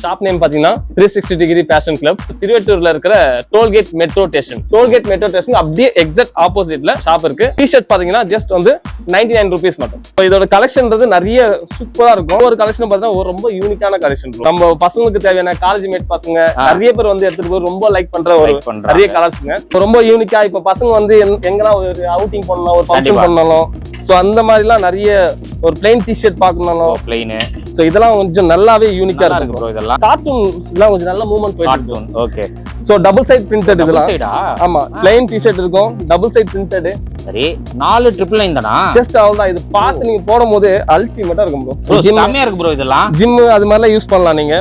Shop name பாத்தீங்கன்னா 360 degree fashion club திருவெட்டூர்ல இருக்கிற tollgate metro station. Tollgate metro station அப்படியே எக்ஸாக்ட் ஆப்போசிட்ல ஷாப் இருக்கு. டி-ஷர்ட் பாத்தீங்கன்னா ஜஸ்ட் வந்து 99 rupees மட்டும். இதோட கலெக்ஷன்றது நிறைய சூப்பரா இருக்கும். ஒரு கலெக்ஷன் பாத்தீங்கன்னா ஒரு ரொம்ப யூனிக்கான கலெக்ஷன். நம்ம பசங்களுக்கு தேவையான காலேஜ் மேட் பசங்க நிறைய பேர் வந்து எடுத்துட்டு போய் ரொம்ப லைக் பண்ற ஒரு நிறைய கலர்ஸ்ங்க. ரொம்ப யூனிக்கா இப்ப பசங்க வந்து எங்கன்னா ஒரு அவுட்டிங் பண்ணலாம், ஒரு ஃபங்க்ஷன் பண்ணலாம். சோ அந்த மாதிரிலாம் நிறைய ஒரு பிளைன் டி-ஷர்ட் பார்க்கணும். பிளைன் சோ இதெல்லாம் கொஞ்சம் நல்லாவே யூனிக்கா இருக்கு ப்ரோ. இதெல்லாம் கார்ட்டூன் எல்லாம் கொஞ்சம் நல்ல மூவ்மெண்ட் போயிட்டு இருக்கு. Okay. So double side printed இதெல்லாம். சைடா? ஆமா, பிளைன் டி-ஷர்ட் இருக்கும், டபுள் சைடு பிரிண்டட். சரி, 4 999 தானா? ஜஸ்ட் அவ்வளவுதான். இது பார்த்து நீங்க போடும்போது அல்டிமேட்டா இருக்கும் ப்ரோ. செமையா இருக்கு ப்ரோ. இதெல்லாம் ஜிம் அது மாதிரிலாம் யூஸ் பண்ணலாம் நீங்க.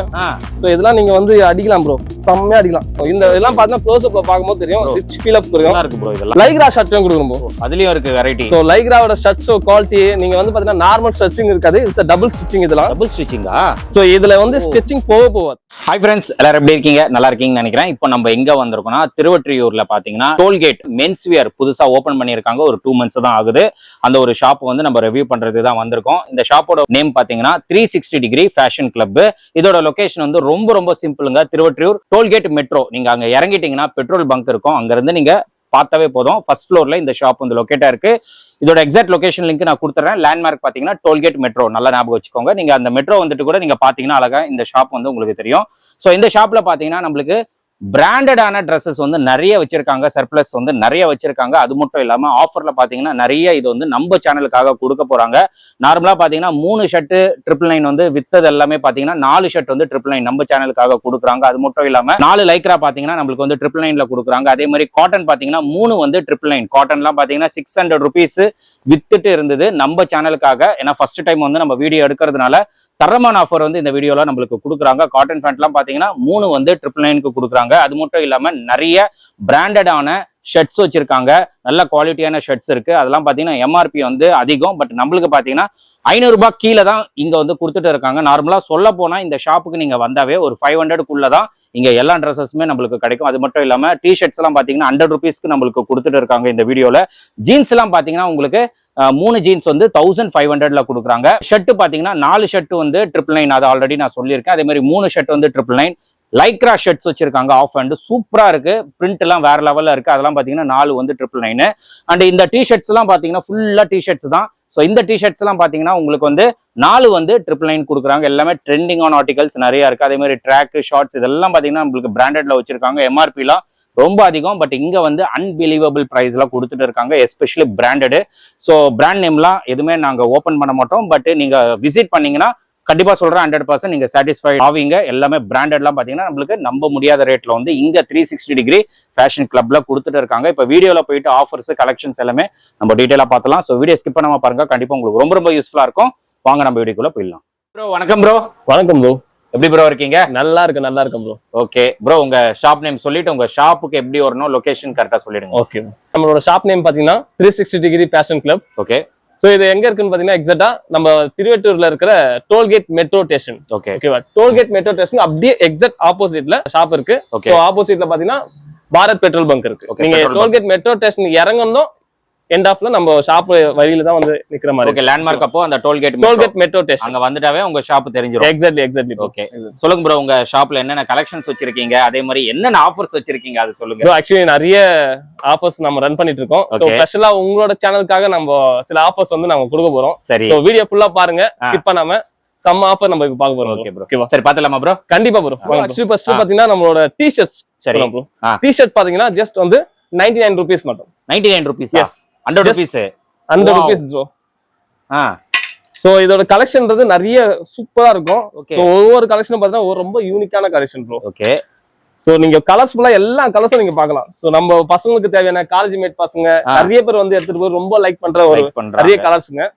சோ இதெல்லாம் நீங்க வந்து அடிக்கலாம் ப்ரோ, செம்மையா அடிக்கலாம். இந்த இதெல்லாம் பார்த்தா க்ளோஸ் அப்ல பாக்கும்போது தெரியும், ரிச் ஃபீல் அப் இருக்கும். இருக்கு ப்ரோ. இதெல்லாம் லைக்ரா ஷர்ட்டும் கொடுக்கும் ப்ரோ. அதுலயும் இருக்கு வெரைட்டி. சோ லைக்ராவோட ஷர்ட்ஸ் குவாலிட்டி நீங்க வந்து பாத்தீங்கன்னா நார்மல் ஸ்டிச்சிங் இருக்காது, இது டபுள் ஸ்டிச்சிங். இதெல்லாம் டபுள் ஸ்டிச்சிங்கா? சோ இதுல வந்து ஸ்டிச்சிங் போகாது. ஹாய் ஃப்ரெண்ட்ஸ், எல்லாரும் எப்படி இருக்கீங்க? நல்லா இருக்கீங்கன்னு நினைக்கிறேன். இப்போ நம்ம எங்க வந்திருக்கோம்னா திருவொற்றியூர்ல பாத்தீங்கன்னா டோல்கேட் மென்ஸ் வியர் புதுசா ஓபன் பண்ணிருக்காங்க. ஒரு 2 months தான் ஆகுது. அந்த ஒரு ஷாப் வந்து நம்ம ரிவ்யூ பண்றதுக்கு தான் வந்திருக்கோம். இந்த ஷாப்போட நேம் பாத்தீங்கன்னா 360 டிகிரி ஃபேஷன் கிளப். இதோட லொகேஷன் வந்து ரொம்ப சிம்பிளுங்க. Thiruvottiyur tollgate metro. நீங்க அங்க இறங்கிட்டீங்கன்னா பெட்ரோல் பங்க் இருக்கும், அங்க இருந்து நீங்க பார்த்தாவே போதும். ஃபர்ஸ்ட் ஃப்ளோர்ல இந்த ஷாப் வந்து லொகேட்டா இருக்கு. இதோட எக்ஸாக்ட் லொகேஷன் லிங்க் நான் கொடுத்துறேன். லேண்ட்மார்க் பாத்தீங்கன்னா டோல்கேட் மெட்ரோ. நல்லா ஞாபகம் வச்சுக்கோங்க. நீங்க அந்த மெட்ரோ வந்துட்டு கூட நீங்க பாத்தீங்கன்னா அழகா இந்த ஷாப் வந்து உங்களுக்கு தெரியும். சோ இந்த ஷாப்ல பாத்தீங்கன்னா நம்மளுக்கு பிராண்டடான ட்ரெஸ்ஸஸ் வந்து நிறைய வச்சிருக்காங்க. சர்ப்ளஸ் வந்து நிறைய வச்சிருக்காங்க. அது மட்டும் இல்லாம ஆஃபர்ல பாத்தீங்கன்னா நிறைய இது வந்து நம்ம சேனலுக்காக கொடுக்க போறாங்க. நார்மலா பாத்தீங்கன்னா 3 ஷர்ட் 999 வந்து வித்தது எல்லாமே பாத்தீங்கன்னா 4 ஷர்ட் வந்து 999 நம்ம சேனலுக்காக கொடுக்குறாங்க. அது மட்டும் இல்லாம 4 லைக்ரா பாத்தீங்கன்னா நம்மளுக்கு வந்து 999ல கொடுக்குறாங்க. அதே மாதிரி காட்டன் பாத்தீங்கன்னா 3 வந்து 999. காட்டன்லாம் பாத்தீங்கன்னா 600 rupees வித்துட்டு இருந்தது நம்ம சேனலுக்காக. ஏன்னா ஃபர்ஸ்ட் டைம் வந்து நம்ம வீடியோ எடுக்கிறதுனால தரமான ஆஃபர் வந்து இந்த வீடியோல நம்மளுக்கு கொடுக்குறாங்க. காட்டன் ஃபேண்ட்லாம் பாத்தீங்கன்னா 3 வந்து 999க்கு கொடுக்குறாங்க. அது மட்டும் இல்லாம நிறைய பிராண்டடான ஷர்ட்ஸ் வச்சிருக்காங்க. நல்ல குவாலிட்டியான ஷர்ட்ஸ் இருக்கு. அதெல்லாம் பாத்தீங்கன்னா எம்ஆர்பி வந்து அதிகம். பட் நம்மளுக்கு பாத்தீங்கன்னா 500 ரூபாய் கீழே தான் இங்க வந்து கொடுத்துட்டு இருக்காங்க. நார்மலா சொல்ல போனா இந்த ஷாப்புக்கு நீங்க வந்தாவே ஒரு 500 தான் இங்க எல்லா ட்ரெஸ்ஸஸுமே நம்மளுக்கு கிடைக்கும். அது மட்டும் இல்லாம டி ஷர்ட்ஸ் எல்லாம் பாத்தீங்கன்னா 100 rupeesக்கு நம்மளுக்கு கொடுத்துட்டு இருக்காங்க இந்த வீடியோல. ஜீன்ஸ் எல்லாம் பாத்தீங்கன்னா உங்களுக்கு 3 ஜீன்ஸ் வந்து 1500ல கொடுக்குறாங்க. ஷர்ட் பாத்தீங்கன்னா 4 ஷர்ட் வந்து 999. அது ஆல்ரெடி நான் சொல்லியிருக்கேன். அதே மாதிரி 3 ஷர்ட் வந்து 999. லைக்ரா ஷர்ட்ஸ் வச்சிருக்காங்க ஆஃப் ஹேண்ட், சூப்பரா இருக்கு. பிரிண்ட் எல்லாம் வேற லெவல்ல இருக்கு. அதெல்லாம் பாத்தீங்கன்னா 4 வந்து 999. அண்ட் இந்த டி ஷர்ட்ஸ் எல்லாம் பாத்தீங்கன்னா ஃபுல்லா டி ஷர்ட்ஸ் தான். ஸோ இந்த டி ஷர்ட்ஸ் எல்லாம் பாத்தீங்கன்னா உங்களுக்கு வந்து 4 வந்து 999 கொடுக்குறாங்க. எல்லாமே ட்ரெண்டிங்கான ஆர்டிகல்ஸ் நிறைய இருக்கு. அதே மாதிரி ட்ராக் ஷார்ட்ஸ் இதெல்லாம் பாத்தீங்கன்னா உங்களுக்கு பிராண்டட்ல வச்சிருக்காங்க. எம்ஆர்பிலாம் ரொம்ப அதிகம். பட் இங்க வந்து அன்பிலீவபிள் பிரைஸ்லாம் கொடுத்துட்டு இருக்காங்க, எஸ்பெஷலி பிராண்டடு. ஸோ பிராண்ட் நேம்லாம் எதுவுமே நாங்க ஓபன் பண்ண மாட்டோம். பட் நீங்க விசிட் பண்ணீங்கன்னா கண்டிப்பா சொல்றேன் 100% நீங்க சாட்டிஸ்ஃபைட் ஆவீங்க. எல்லாமே பிராண்டட்லாம் பாத்தீங்கன்னா நம்மளுக்கு நம்ப முடியாத ரேட்ல வந்து இங்க 360 டிகிரி ஃபேஷன் கிளப்ல கொடுத்துட்டு இருக்காங்க. இப்ப வீடியோல போயிட்டு ஆஃபர்ஸ் கலெக்ஷன்ஸ் எல்லாமே நம்ம டீடைலா பார்த்தலாம். ஸோ வீடியோ ஸ்கிப் பண்ணாம பாருங்க, கண்டிப்பா உங்களுக்கு ரொம்ப யூஸ்ஃபுல்லா இருக்கும். வாங்க நம்ம வீடியோக்குள்ள போயிடலாம். ப்ரோ வணக்கம். ப்ரோ வணக்கம் ப்ரோ. எப்படி ப்ரோ இருக்கீங்க? நல்லா இருக்கும் ப்ரோ. ஓகே ப்ரோ, உங்க ஷாப் நேம் சொல்லிட்டு உங்க ஷாப்புக்கு எப்படி வரணும் லொகேஷன் கரெக்டா சொல்லிடுங்க. ஓகே, நம்மளோட ஷாப் நேம் பாத்தீங்கன்னா 360 degree fashion club. Okay. So இது எங்க இருக்குன்னு பாத்தீங்கன்னா எக்ஸாக்ட்டா நம்ம திருவெட்டூர்ல இருக்கிற டோல்கேட் மெட்ரோ ஸ்டேஷன். ஓகேவா? டோல்கேட் மெட்ரோ ஸ்டேஷன் அப்படியே எக்ஸாக்ட் ஆப்போசிட்ல ஷாப் இருக்கு. சோ ஆப்போசிட்ல பாத்தீங்கன்னா பாரத் பெட்ரோல் பங்க் இருக்கு. நீங்க டோல்கேட் மெட்ரோ ஸ்டேஷன் இறங்கணும் எண்ட் ஆஃப்ல நம்ம ஷாப் வழியில தான் வந்து நிக்கிற மாதிரி. ஓகே, லேண்ட்மார்க் அப்போ அந்த டோல்கேட் மெட்ரோ ஸ்டேஷன் அங்க வந்துட்டாவே உங்க ஷாப் தெரிஞ்சிரும். எக்ஸாக்ட்லி. ஓகே, சொல்லுங்க ப்ரோ, உங்க ஷாப்ல என்னென்ன கலெக்ஷன்ஸ் வச்சிருக்கீங்க, அதே மாதிரி என்னென்ன ஆஃபர்ஸ் வச்சிருக்கீங்க அது சொல்லுங்க. ப்ரோ ஆக்சுவலி நிறைய ஆஃபர்ஸ் நம்ம ரன் பண்ணிட்டு இருக்கோம். சோ ஸ்பெஷலா உங்களோட சேனலுக்காக நம்ம சில ஆஃபர்ஸ் வந்து நாங்க கொடுக்க போறோம். சரி, சோ வீடியோ ஃபுல்லா பாருங்க, ஸ்கிப் பண்ணாம சம் ஆஃபர் நம்ம இப்ப பார்க்க போறோம். ஓகே ப்ரோ, சரி பாத்தலாமா ப்ரோ? கண்டிப்பா ப்ரோ. ஆக்சுவலி ஃபர்ஸ்ட் பாத்தீங்கன்னா நம்மளோட டி-ஷர்ட்ஸ். சரி ப்ரோ, டி-ஷர்ட் பாத்தீங்கன்னா ஜஸ்ட் வந்து 99 rupees மட்டும். 99 rupees? Yes, 100 rupees. 100 rupees bro. So இதோட கலெக்ஷன்றது நிறைய சூப்பரா இருக்கும். சோ ஒவ்வொரு கலெக்ஷனும் பாத்தீங்கன்னா ரொம்ப யூனிக்கான கலெக்ஷன் ப்ரோ. ஓகே. சோ நீங்க கலர்ஸ்ஃபுல்லா எல்லா கலர்ஸும் நீங்க பார்க்கலாம். சோ நம்ம பசங்களுக்கு தேவையான காலேஜ் மேட் பசங்க நிறைய பேர் வந்து எடுத்துட்டு போய் ரொம்ப லைக் பண்ற ஒரு நிறைய கலர்ஸ்ங்க.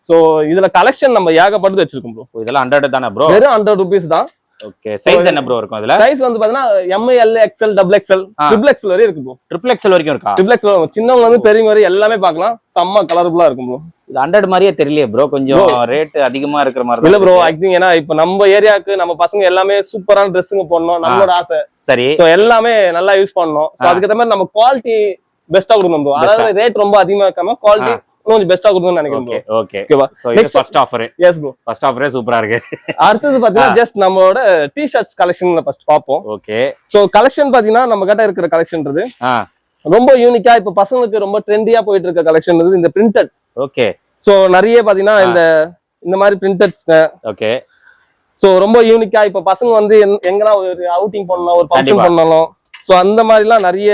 சோ இதுல கலெக்ஷன் நம்ம ஏகப்பட்டது வச்சிருக்கோம் ப்ரோ. இதெல்லாம் 100 தானே ப்ரோ? வெறும் 100 rupees தான். ஓகே, சைஸ் என்ன ப்ரோ இருக்கும் இதுல? சைஸ் வந்து பாத்தீங்கன்னா ML, XL, XXL, XXL வரை இருக்கு ப்ரோ. XXL வரைக்கும் இருக்கா? XXL வரை சின்னவங்க வந்து பெரியவங்க வரை எல்லாமே பார்க்கலாம். செம்ம கலர்ஃபுல்லா இருக்கும் ப்ரோ. இது 100 மாதிரியே தெரியலையே ப்ரோ, கொஞ்சம் ரேட் அதிகமா இருக்கிற மாதிரி தான். இல்ல ப்ரோ, ஐ திங்க் ஏன்னா இப்ப நம்ம ஏரியாக்கு நம்ம பசங்க எல்லாமே சூப்பரான ட்ரெஸ்ஸுங்க போடணும் நம்மளோட ஆசை. சரி, சோ எல்லாமே நல்லா யூஸ் பண்ணணும். சோ அதுக்கு ஏத்த மாதிரி நம்ம குவாலிட்டி பெஸ்டா கொடுக்கணும் ப்ரோ. அதாவது ரேட் ரொம்ப அதிகமா இருக்காம குவாலிட்டி இன்னும் கொஞ்சம் பெஸ்டா கொடுக்கணும்னு நினைக்கிறேன் ஓகே bro. ஓகே ஓகேவா சோ இது Next- first offer yes bro. First ஆஃபரே சூப்பரா இருக்கு அடுத்தது பாத்தீங்கன்னா ஜஸ்ட் நம்மளோட டி-ஷர்ட்ஸ் கலெக்ஷன்ல ஃபர்ஸ்ட் பாப்போம். ஓகே சோ கலெக்ஷன் பாத்தீங்கன்னா நம்ம கிட்ட இருக்கிற கலெக்ஷன்றது ஆ ரொம்ப யூனிக்கா இப்ப பசங்களுக்கு ரொம்ப ட்ரெண்டியா போயிட்டு இருக்க கலெக்ஷன் இந்த பிரிண்டட். ஓகே சோ நிறைய பாத்தீங்கன்னா இந்த மாதிரி பிரிண்டட்ஸ். ஓகே சோ ரொம்ப யூனிக்கா இப்ப பசங்க வந்து எங்கனா ஒரு அவுட்டிங் பண்ணணும், ஒரு ஃபங்க்ஷன் கண்டிப்பா. பண்ணணும். சோ அந்த மாதிரிலாம் நிறைய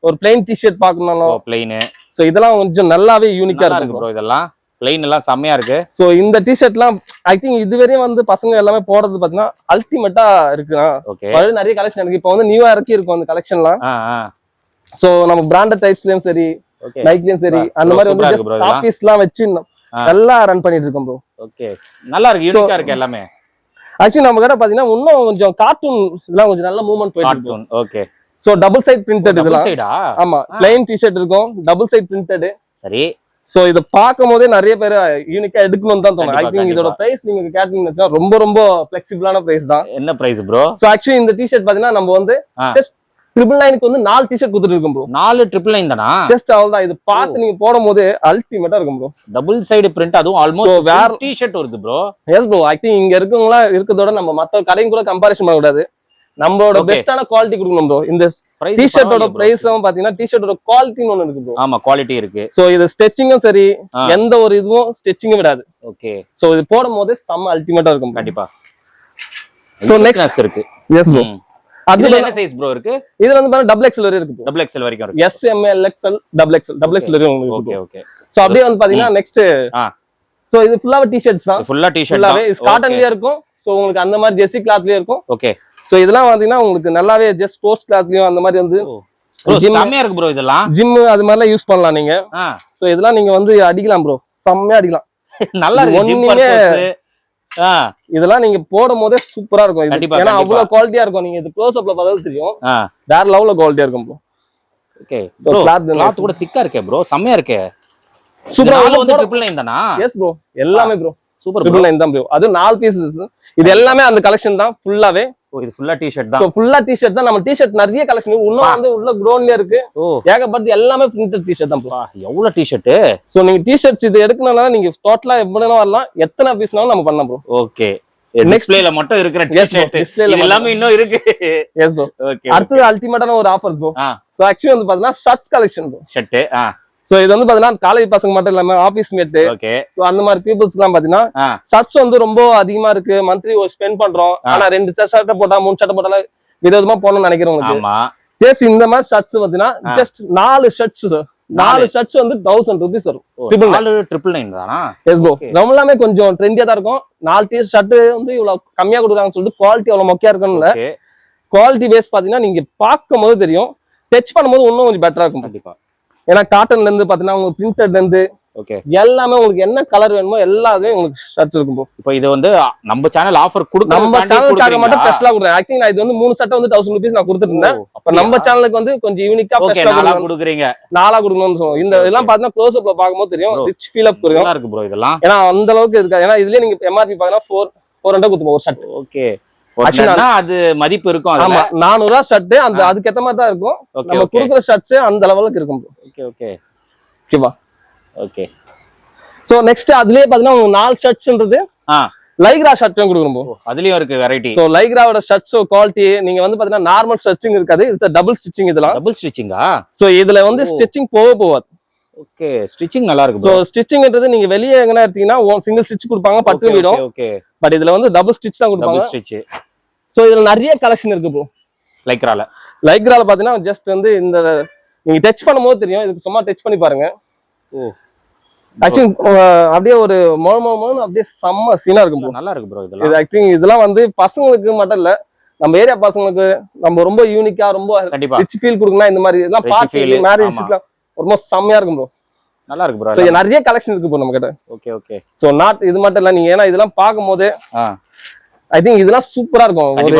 ஒரு பிளைன் டி-ஷர்ட் பார்க்கணும். பிளைன் சோ இதெல்லாம் கொஞ்சம் நல்லாவே யூனிக்கா நல்லா இருக்கும் இருக்கு ப்ரோ. இதெல்லாம் பிளைன் எல்லாம் செம்மையா இருக்கு. சோ இந்த டி-ஷர்ட்லாம் ஐ திங்க் இதுவரையும் வந்து பசங்க எல்லாமே போடுறது பாத்தீங்கன்னா அல்டிமேட்டா இருக்குண்ணா. ஓகே நிறைய கலெக்ஷன் இருக்கு. இப்போ வந்து நியூவா இறக்கி இருக்கும் அந்த கலெக்ஷன்லாம். ஆ ஆ சோ நம்ம பிராண்டட் டைப்ஸ்லயும் சரி, ஓகே நைக்லயும் சரி, அந்த மாதிரி வந்து ஜஸ்ட் காப்பீஸ்லாம் வச்சு நல்லா ரன் பண்ணிட்டு இருக்கோம் ப்ரோ. ஓகே நல்லா இருக்கு, யூனிக்கா இருக்கு எல்லாமே. ஆக்சுவலி நம்ம கிட்ட பாத்தீங்கன்னா இன்னும் கொஞ்சம் கார்ட்டூன் இதெல்லாம் கொஞ்சம் நல்ல மூவ்மெண்ட் போயிட்டு இருக்கு. Cartoon okay. So double side printed double இதெல்லாம். சைடா? ஆமா, பிளைன் டி-ஷர்ட் இருக்கும், டபுள் சைட் பிரிண்டட். சரி. சோ இத பாக்கும்போதே நிறைய பேர் யூனிக்கா எடுக்கணும்னு தான் தோணும். ஐ கண்டிப்பா, திங்க் இதோட பிரைஸ் நீங்க கேட்டீங்கன்னா ரொம்ப ரொம்ப ஃபிளெக்சிபிளான பிரைஸ் தான். என்ன பிரைஸ் ப்ரோ? சோ ஆக்சுவலி இந்த டி-ஷர்ட் பாத்தீங்கன்னா நம்ம வந்து ஜஸ்ட் 999 க்கு வந்து 4 டி-ஷர்ட் கொடுத்துட்டு இருக்கோம் ப்ரோ. 4 999 தானா? ஜஸ்ட் அவ்வளவுதான். இது பார்த்து நீங்க போடும்போது அல்டிமேட்டா இருக்கும் ப்ரோ. டபுள் சைடு பிரிண்ட், அதுவும் ஆல்மோஸ்ட் வேற டி-ஷர்ட் வருது bro. Yes bro. I think இங்க இருக்கவங்களா இருக்கதோட நம்ம மத்த கடையும் கூட கம்பேரிசன் பண்ண கூடாது. நம்மளோட பெஸ்டான குவாலிட்டி கொடுக்கணும் ப்ரோ. இந்த டி-ஷர்ட்டோட பிரைஸும் பாத்தீங்கன்னா டி-ஷர்ட்டோட குவாலிட்டின்னு ஒன்னு இருக்கு ப்ரோ. ஆமா, குவாலிட்டி இருக்கு. சோ இது ஸ்டிச்சிங்கும் சரி, எந்த ஒரு இதுவும் ஸ்டிச்சிங்கும் விடாது. ஓகே. சோ இது போடும்போது செம்ம அல்டிமேட்டா இருக்கும் கண்டிப்பா. சோ நெக்ஸ்ட் இருக்கு. Yes bro. அதுல என்ன சைஸ் ப்ரோ இருக்கு? இதுல வந்து பாருங்க டபுள் எக்ஸ்எல் வரை இருக்கு. டபுள் எக்ஸ்எல் வரைக்கும் இருக்கு. S, M, L, XL, double XL வரை உங்களுக்கு ஓகே இருக்கு. ஓகே. சோ அப்படியே வந்து பாத்தீங்கன்னா நெக்ஸ்ட் சோ இது ஃபுல்லாவே டி-ஷர்ட்ஸ் தான். ஃபுல்லா டி-ஷர்ட் ஃபுல்லாவே காட்டன்லயே இருக்கும். சோ உங்களுக்கு அந்த மாதிரி ஜெர்சி கிளாத்லயே இருக்கும். ஓகே. சோ இதெல்லாம் பாத்தீங்கன்னா உங்களுக்கு நல்லாவே ஜஸ்ட் ஸ்போர்ட்ஸ் கிளாத்லயும் அந்த மாதிரி வந்து செம்மையா இருக்கு ப்ரோ. இதெல்லாம் ஜிம் அது மாதிரிலாம் யூஸ் பண்ணலாம் நீங்க. சோ இதெல்லாம் நீங்க வந்து அடிக்கலாம் ப்ரோ, செம்மையா அடிக்கலாம். நல்லா இருக்கு. ஜிம் பர்பஸ் இதெல்லாம் நீங்க போடும் போதே சூப்பரா இருக்கும். கண்டிப்பா, ஏன்னா அவ்வளவு குவாலிட்டியா இருக்கும். நீங்க இது க்ளோஸ் அப்ல பார்த்தாலும் தெரியும். வேற லெவல்ல குவாலிட்டியா இருக்கும் ப்ரோ. ஓகே. சோ கிளாத் கூட திக்கா இருக்கே ப்ரோ, செம்மையா இருக்கே. சூப்பரா வந்து 999 தானா? எஸ் ப்ரோ, எல்லாமே ப்ரோ சூப்பர். 999 தான் ப்ரோ. அது 4 பீசஸ். இது எல்லாமே அந்த கலெக்ஷன் தான் ஃபுல்லாவே. ஓ, இது ஃபுல்லா டி-ஷர்ட் தான். சோ ஃபுல்லா டி-ஷர்ட் தான். நம்ம டி-ஷர்ட் நிறைய கலெக்ஷன் இன்னும் வந்து உள்ள கிரவுண்ட்ல இருக்கு. ஏகப்பட்டது எல்லாமே பிரிண்டட் டி-ஷர்ட் தான் ப்ரோ. எவ்வளவு டி-ஷர்ட்? சோ நீங்க டி-ஷர்ட்ஸ் இது எடுக்கணும்னா நீங்க டோட்டலா எப்படினா வரலாம், எத்தனை பீஸ்னாலும் நம்ம பண்ணலாம் ப்ரோ. ஓகே. டிஸ்ப்ளேல மட்டும் இருக்கிற டி-ஷர்ட் இது எல்லாமே இன்னும் இருக்கு. Yes bro. ஓகே. அடுத்து அல்டிமேட்டான ஒரு ஆஃபர் ப்ரோ. சோ ஆக்சுவலி வந்து பாத்தீங்கன்னா shirts collection bro. Shirt so இது வந்து பாத்தீங்கன்னா காலேஜ் பசங்க மட்டும் இல்லாம ஆபீஸ் மேட், ஓகே, சோ அந்த மாதிரி பீப்புள்ஸ்க்குலாம் பாத்தீங்கன்னா ஷர்ட்ஸ் வந்து ரொம்ப அதிகமா இருக்கு. மந்த்லி ஒரு ஸ்பெண்ட் பண்றோம். ஆனா 2 ஷர்ட் போட்டா 3 ஷர்ட் போட்டால விதவிதமா போடணும்னு நினைக்கிறவங்களுக்கு ஆமா ஜஸ்ட் இந்த மாதிரி ஷர்ட்ஸ் பாத்தீங்கன்னா ஜஸ்ட் 4 ஷர்ட்ஸ் சார். 4 ஷர்ட்ஸ் வந்து 1000 ரூபீஸ் வரும். 999 தானா? Yes bro. எல்லாமே கொஞ்சம் ட்ரெண்டியா தான் இருக்கும். 4 டி ஷர்ட் வந்து இவ்வளவு கம்மியா கொடுக்குறாங்கன்னு சொல்லிட்டு குவாலிட்டி அவ்வளவு மொக்கையா இருக்கும்ல. குவாலிட்டி பேஸ் பாத்தீங்கன்னா நீங்க பார்க்கும்போது தெரியும், டச் பண்ணும்போது இன்னும் கொஞ்சம் பெட்டரா இருக்கும். கண்டிப்பா. ஏன்னா காட்டன்ல இருந்து பாத்தீங்கன்னா உங்களுக்கு பிரிண்டட்ல இருந்து ஓகே எல்லாமே உங்களுக்கு என்ன கலர் வேணுமோ எல்லாமே உங்களுக்கு ஷர்ட்ஸ் இருக்கும் ப்ரோ. இப்போ இது வந்து நம்ம சேனல் ஆஃபர் கொடுத்து நம்ம சேனலுக்காக மட்டும் ஸ்பெஷலா கொடுறேன். ஐ திங்க் நான் இது வந்து 3 ஷர்ட் வந்து 1000 ரூபீஸ் நான் கொடுத்துட்டு இருந்தேன். அப்ப நம்ம சேனலுக்கு வந்து கொஞ்சம் யூனிக்கா ஸ்பெஷலா கொடுக்குறீங்க. 4 கொடுக்கணும்னு சொல்லுவோம். இந்த இதெல்லாம் பாத்தீங்கன்னா க்ளோஸ் அப்ல பாக்கும்போது தெரியும், ரிச் ஃபீல் அப் இருக்கும். நல்லா இருக்கு ப்ரோ இதெல்லாம். ஏன்னா அந்த அளவுக்கு இருக்கா. ஏன்னா இதுலயே நீங்க எம்ஆர்பி பாத்தீங்கன்னா 400 கொடுத்துப்போம் ஒரு ஷர்ட். ஓகே. அது மதிப்பு இருக்கும். ஆமா, 400 ஷர்ட் அந்த அதுக்கு ஏத்த மாதிரி தான் இருக்கும். நம்ம கொடுக்குற ஷர்ட்ஸ் அந்த லெவலுக்கு இருக்கும். ஓகே ஓகே ஓகேவா? ஓகே. சோ நெக்ஸ்ட் அதுலயே பாத்தீங்கன்னா 4 ஷர்ட்ஸ்ன்றது லைக்ரா ஷர்ட்டும் கொடுக்கணும். அதுலயும் இருக்கு வெரைட்டி. சோ லைக்ராவோட ஷர்ட்ஸ் குவாலிட்டி நீங்க வந்து பாத்தீங்கன்னா நார்மல் ஸ்டிச்சிங் இருக்காது. இது டபுள் ஸ்டிச்சிங். இதெல்லாம் டபுள் ஸ்டிச்சிங்கா? சோ இதுல வந்து ஸ்டிச்சிங் போகாது. ஓகே. ஸ்டிச்சிங் நல்லா இருக்கு. சோ ஸ்டிச்சிங்ன்றது நீங்க வெளிய எங்கனா எடுத்தீங்கன்னா சிங்கிள் ஸ்டிட்ச் கொடுப்பாங்க, பட்டு விடும். ஓகே. பட் இதுல வந்து டபுள் ஸ்டிட்ச் தான் கொடுப்பாங்க. Double stitch. சோ இதுல நிறைய கலெக்ஷன் இருக்கு ப்ரோ. லைக்ரால பாத்தீங்கன்னா ஜஸ்ட் வந்து இந்த நீங்க டச் பண்ணும்போது தெரியும். இதுக்கு சும்மா டச் பண்ணி பாருங்க. ஓ, ஆக்சுவலி அப்படியே ஒரு மொழமொழமொழன்னு அப்படியே செம்ம சீனா இருக்கும் ப்ரோ. நல்லா இருக்கு ப்ரோ இதெல்லாம். இது ஆக்சுவலி இதெல்லாம் வந்து பசங்களுக்கு மட்டும் இல்ல, நம்ம ஏரியா பசங்களுக்கு நம்ம ரொம்ப யூனிக்கா ரொம்ப ரிச் ஃபீல் கொடுக்கணும். இந்த மாதிரி இதெல்லாம் பார்ட்டி மேரேஜ்க்குலாம் ரொம்ப செம்மையா இருக்கும் ப்ரோ. நல்லா இருக்கு ப்ரோ. சோ நிறைய கலெக்ஷன் இருக்கு ப்ரோ நம்ம கிட்ட. Okay okay. சோ நாட் இது மட்டும் இல்ல, நீங்க ஏன்னா இதெல்லாம் பாக்கும்போது ஐ திங்க் இதெல்லாம் சூப்பரா இருக்கும்.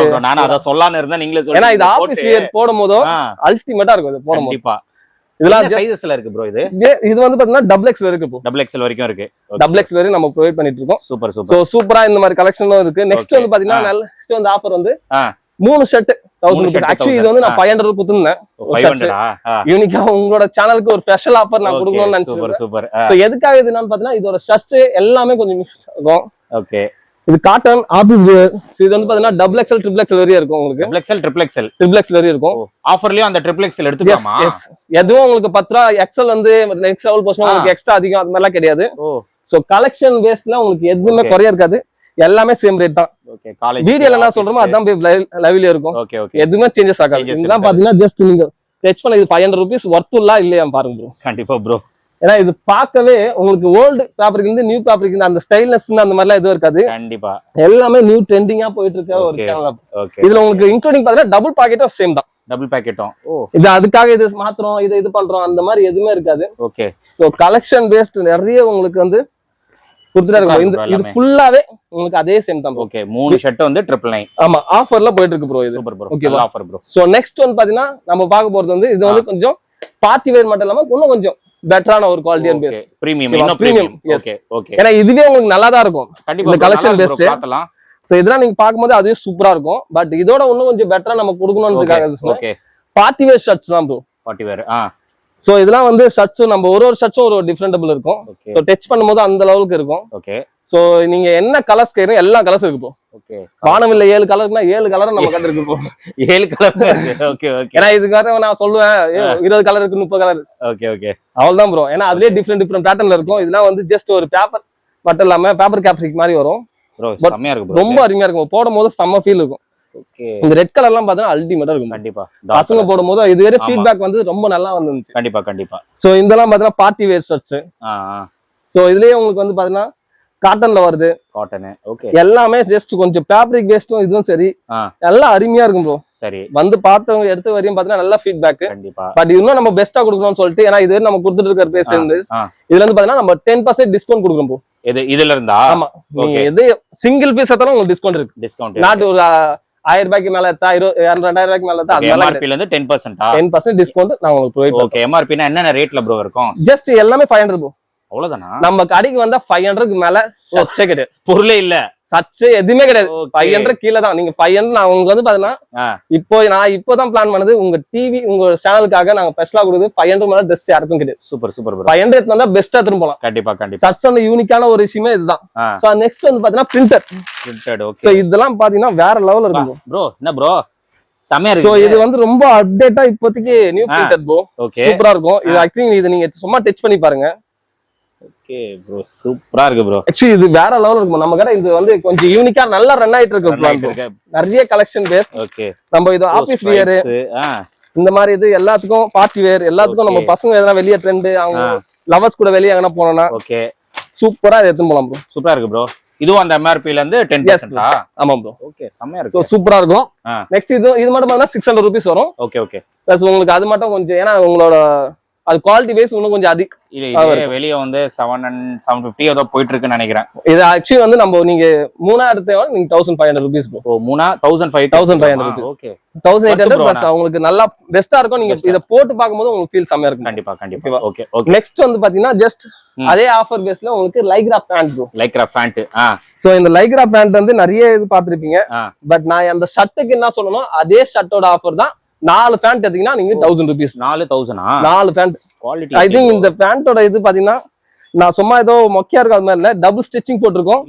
நானும் அத சொல்லலாம்னு இருந்தேன், நீங்களே சொல்லுங்க. ஏன்னா இது ஆபீஸ் வியர் போடும்போது அல்டிமேட்டா இருக்கும். இது போடும்போது கண்டிப்பா. இதெல்லாம் சைஸஸ்ல இருக்கு ப்ரோ. இது வந்து பாத்தீங்கன்னா டபுள் எக்ஸ்எல் இருக்கு ப்ரோ. டபுள் எக்ஸ்எல் வரைக்கும் இருக்கு. டபுள் எக்ஸ்எல் வரைக்கும் நம்ம ப்ரொவைட் பண்ணிட்டு இருக்கோம். Super super. சோ சூப்பரா இந்த மாதிரி கலெக்ஷனும் இருக்கு. நெக்ஸ்ட் வந்து பாத்தீங்கன்னா நெக்ஸ்ட் வந்து ஆஃபர் வந்து 3 ஷர்ட் 1000 rupees. ஆக்சுவலி இது வந்து நான் 500 கொடுத்துருந்தேன். 500 யூனிக்கா உங்களோட சேனலுக்கு ஒரு ஸ்பெஷல் ஆஃபர் நான் கொடுக்கணும்னு நினைச்சேன். சூப்பர். சோ எதுக்காக இது என்னன்னு பாத்தீங்கன்னா இதோட ஷர்ட்ஸ் எல்லாமே கொஞ்சம் மிக்ஸ் ஆகும். ஓகே. இது காட்டன் ஆபீஸ் வேர். இது வந்து பாத்தீங்கன்னா டபுள் எக்ஸ்எல் ட்ரிபிள் எக்ஸ்எல் வரையும் இருக்கும் உங்களுக்கு. டபுள் எக்ஸ்எல் ட்ரிபிள் எக்ஸ்எல் வரையும் இருக்கும். ஆஃபர்லயும் அந்த ட்ரிபிள் எக்ஸ்எல் எடுத்துக்கலாமா? எதுவும் உங்களுக்கு 10 ரூபா எக்ஸ்எல் வந்து நெக்ஸ்ட் லெவல் போஸ்ட்னா உங்களுக்கு எக்ஸ்ட்ரா அதிகம் அந்த மாதிரிலாம் கிடையாது. சோ கலெக்ஷன் பேஸ்ல உங்களுக்கு எதுவுமே குறைய இருக்காது. எல்லாமே சேம் ரேட் தான். ஓகே. காலேஜ் வீடியோல என்ன சொல்றோமோ அதான் லைவ்ல இருக்கும். ஓகே. எதுவுமே சேஞ்சஸ் ஆகாது. இதெல்லாம் பாத்தீங்கன்னா ஜஸ்ட் நீங்க டச் பண்ண இது 500 rupees வர்த்துல்லா இல்லையா பாருங்க ப்ரோ. கண்டிப்பா ப்ரோ. ஏன்னா இது பார்க்கவே உங்களுக்கு ஓல்டு ஃபேப்ரிக் இருந்து நியூ ஃபேப்ரிக் இருந்து அந்த ஸ்டைல்னஸ் அந்த மாதிரி எல்லாம் எதுவும் இருக்காது. கண்டிப்பா எல்லாமே நியூ ட்ரெண்டிங்கா போயிட்டு இருக்க ஒரு சேனல். இதுல உங்களுக்கு இன்க்ளூடிங் பாத்தீங்கன்னா டபுள் பாக்கெட்டும் சேம் தான். டபுள் பாக்கெட்டும். இது அதுக்காக இது மாத்திரம் இது பண்றோம் அந்த மாதிரி எதுவுமே இருக்காது. ஓகே. சோ கலெக்ஷன் பேஸ்ட் நிறைய உங்களுக்கு வந்து கொடுத்துட்டா இது ஃபுல்லாவே உங்களுக்கு அதே சேம் தான். ஓகே. 3 ஷர்ட் வந்து 999. ஆமா ஆஃபர்ல போயிட்டு இருக்கு ப்ரோ. இது super bro. Okay offer bro. So next வந்து பாத்தீங்கன்னா நம்ம பார்க்க போறது வந்து இது வந்து கொஞ்சம் பார்ட்டி வேர் மட்டும் இல்லாம இன்னும் கொஞ்சம் பெட்டரான ஒரு குவாலிட்டி அண்ட் பேஸ்ட் பிரீமியம். இன்னும் பிரீமியம். ஓகே. ஏன்னா இதுவே உங்களுக்கு நல்லா தான் இருக்கும். கண்டிப்பா இந்த கலெக்ஷன் பெஸ்ட் பார்த்தலாம். சோ இதெல்லாம் நீங்க பாக்கும்போது அதுவே சூப்பரா இருக்கும். பட் இதோட இன்னும் கொஞ்சம் பெட்டரா நம்ம கொடுக்கணும்ன்றதுக்காக ஓகே பார்ட்டி வேர் ஷர்ட்ஸ் தான் ப்ரோ. Party wear. சோ இதெல்லாம் வந்து ஷர்ட்ஸ் நம்ம ஒரு ஷர்ட்ஸும் ஒரு டிஃபரெண்டபிள் இருக்கும். சோ டச் பண்ணும்போது அந்த லெவலுக்கு இருக்கும். ஓகே. சோ நீங்க என்ன கலர்ஸ் கேக்குறீங்க எல்லா கலர்ஸ் இருக்கு ப்ரோ. ஓகே. வானவில்ல 7 கலர்னா 7 கலர் நம்ம கண்டு இருக்கு ப்ரோ. 7 கலர் இருக்கு. ஓகே. ஏன்னா இதுக்காக நான் சொல்லுவேன் 20 கலர் இருக்கு 30 கலர். ஓகே. அவ்வளவுதான் ப்ரோ. ஏன்னா அதுலயே டிஃபரெண்ட் பேட்டர்ன்ல இருக்கும். இதெல்லாம் வந்து ஜஸ்ட் ஒரு பேப்பர் மட்டும் இல்லாம பேப்பர் கேப்ரிக் மாதிரி வரும். ப்ரோ செமையா இருக்கு ப்ரோ. ரொம்ப அருமையா இருக்கும். போடும்போது செம்ம ஃபீல் இருக்கும். ஓகே. இந்த ரெட் கலர்லாம் பார்த்தா அல்டிமேட்டா இருக்கும். கண்டிப்பா. பசங்க போடும்போது இதுவரை ஃபீட்பேக் வந்து ரொம்ப நல்லா வந்துருந்துச்சு. கண்டிப்பா. சோ இதெல்லாம் பார்த்தா பார்ட்டி வேர் ஷர்ட்ஸ். சோ இதுலயே உங்களுக்கு வந்து பாத்தீங்கன்னா காட்டன்ல வருது. காட்டன். ஓகே. எல்லாமே ஜஸ்ட் கொஞ்சம் ஃபேப்ரிக் பேஸ்டும் இதுவும் சரி எல்லாம் அருமையா இருக்கும் ப்ரோ. சரி. வந்து பார்த்தவங்க எடுத்து வரையும் பாத்தீங்கன்னா நல்ல ஃபீட்பேக். கண்டிப்பா. பட் இன்னும் நம்ம பெஸ்டா கொடுக்கணும்னு சொல்லிட்டு ஏன்னா இது நம்ம கொடுத்துட்டு இருக்கிற பேஸ் இதுல இருந்து பாத்தீங்கன்னா நம்ம 10% டிஸ்கவுண்ட் கொடுக்குறோம் ப்ரோ. இதுல இருந்தா? ஆமா. நீங்க எது சிங்கிள் பீஸ் எடுத்தாலும் உங்களுக்கு டிஸ்கவுண்ட் இருக்கு. டிஸ்கவுண்ட் நாட் ஒரு 1000 ரூபாய்க்கு மேல எடுத்தா 2000 ரூபாய்க்கு மேல எடுத்தா எம்ஆர்பி ல இருந்து 10% டிஸ்கவுண்ட் நான் உங்களுக்கு ப்ரொவைட் பண்ணுவேன். ஓகே. எம்ஆர்பி னா என்னென்ன ரேட்ல ப்ரோ இருக்கும்? ஜஸ்ட் எல்லாமே 500 ப்ரோ. அவ்வளவுதானா? நம்ம கடைக்கு வந்தா 500க்கு மேல சச்சே கிடையாது. பொருளே இல்ல. சச்சே எதுவுமே கிடையாது. 500 கீழே தான். நீங்க 500 நான் உங்களுக்கு வந்து பாத்தீங்கன்னா நான் இப்போதான் பிளான் பண்ணது உங்க டிவி உங்க சேனலுக்காக நாங்க ஸ்பெஷலா கொடுக்குது 500 மேல ட்ரெஸ் யாருக்கும் கிடையாது. Super bro. 500 எடுத்து வந்தா பெஸ்டா திரும்ப போலாம். கண்டிப்பா. சச் அந்த யூனிக்கான ஒரு விஷயமே இதுதான். சோ நெக்ஸ்ட் வந்து பாத்தீங்கன்னா பிரிண்டட். ஓகே. சோ இதெல்லாம் பாத்தீங்கன்னா வேற லெவல்ல இருக்கும் ப்ரோ. என்ன ப்ரோ செமையா இருக்கு. சோ இது வந்து ரொம்ப அப்டேட்டா இப்போதைக்கு நியூ பிரிண்டட் ப்ரோ. சூப்பரா இருக்கும். இது ஆக்சுவலி இது நீங்க சும்மா டச் பண்ணி பாருங்க. ஓகே ப்ரோ சூப்பரா இருக்கு ப்ரோ. ஆக்சுவலி இது வேற லெவல்ல இருக்கும். நம்ம கடை இது வந்து கொஞ்சம் யூனிக்கா நல்லா ரன் ஆயிட்டு இருக்கு. நிறைய கலெக்ஷன் பேஸ். ஓகே. நம்ம இது ஆபீஸ் வியர் இந்த மாதிரி இது எல்லாத்துக்கும் பார்ட்டி வேர் எல்லாத்துக்கும் நம்ம பசங்க எதனா வெளிய ட்ரெண்ட் அவங்க லவர்ஸ் கூட வெளிய எங்கனா போறோம்னா ஓகே சூப்பரா எடுத்து போலாம் ப்ரோ. சூப்பரா இருக்கு ப்ரோ. இதுவும் அந்த எம்ஆர்பி ல இருந்து 10%. ஆமா ப்ரோ. ஓகே செமையா இருக்கு. சோ சூப்பரா இருக்கும். நெக்ஸ்ட் இது மட்டும் பார்த்தா 600 rupees வரும். ஓகே. பிளஸ் உங்களுக்கு அது மட்டும் கொஞ்சம் ஏன்னா உங்களோட அது குவாலிட்டி வைஸ் இன்னும் கொஞ்சம் அதிகம். இது வெளிய வந்து 750 ஏதோ போயிட்டு இருக்குன்னு நினைக்கிறேன். இது ஆக்சுவலி வந்து நம்ம நீங்க மூணா எடுத்தா நீங்க 1500 rupees ப்ரோ. ஓ மூணா 1500. ஓகே. 1800 பிளஸ் உங்களுக்கு நல்லா பெஸ்டா இருக்கும். நீங்க இத போட்டு பாக்கும்போது உங்களுக்கு ஃபீல் செமையா இருக்கும். கண்டிப்பா. ஓகே. நெக்ஸ்ட் வந்து பாத்தீங்கன்னா ஜஸ்ட் அதே ஆஃபர் பேஸ்ல உங்களுக்கு Lycra pant bro. Lycra pant. So இந்த லைக்ரா பேண்ட் வந்து நிறைய இது பாத்துருப்பீங்க. பட் நான் அந்த ஷர்ட்டுக்கு என்ன சொல்லணும் அதே ஷர்ட்டோட ஆஃபர் தான். 4 பேண்ட் எடுத்தீங்கன்னா நீங்க 1000 rupees. 4000 4 pant quality. I think இந்த பேண்டோட இது பாத்தீங்கன்னா நான் சும்மா ஏதோ மொக்கையா இருக்கு அது மாதிரி இல்ல டபுள் ஸ்டிச்சிங் போட்டுருக்கோம்.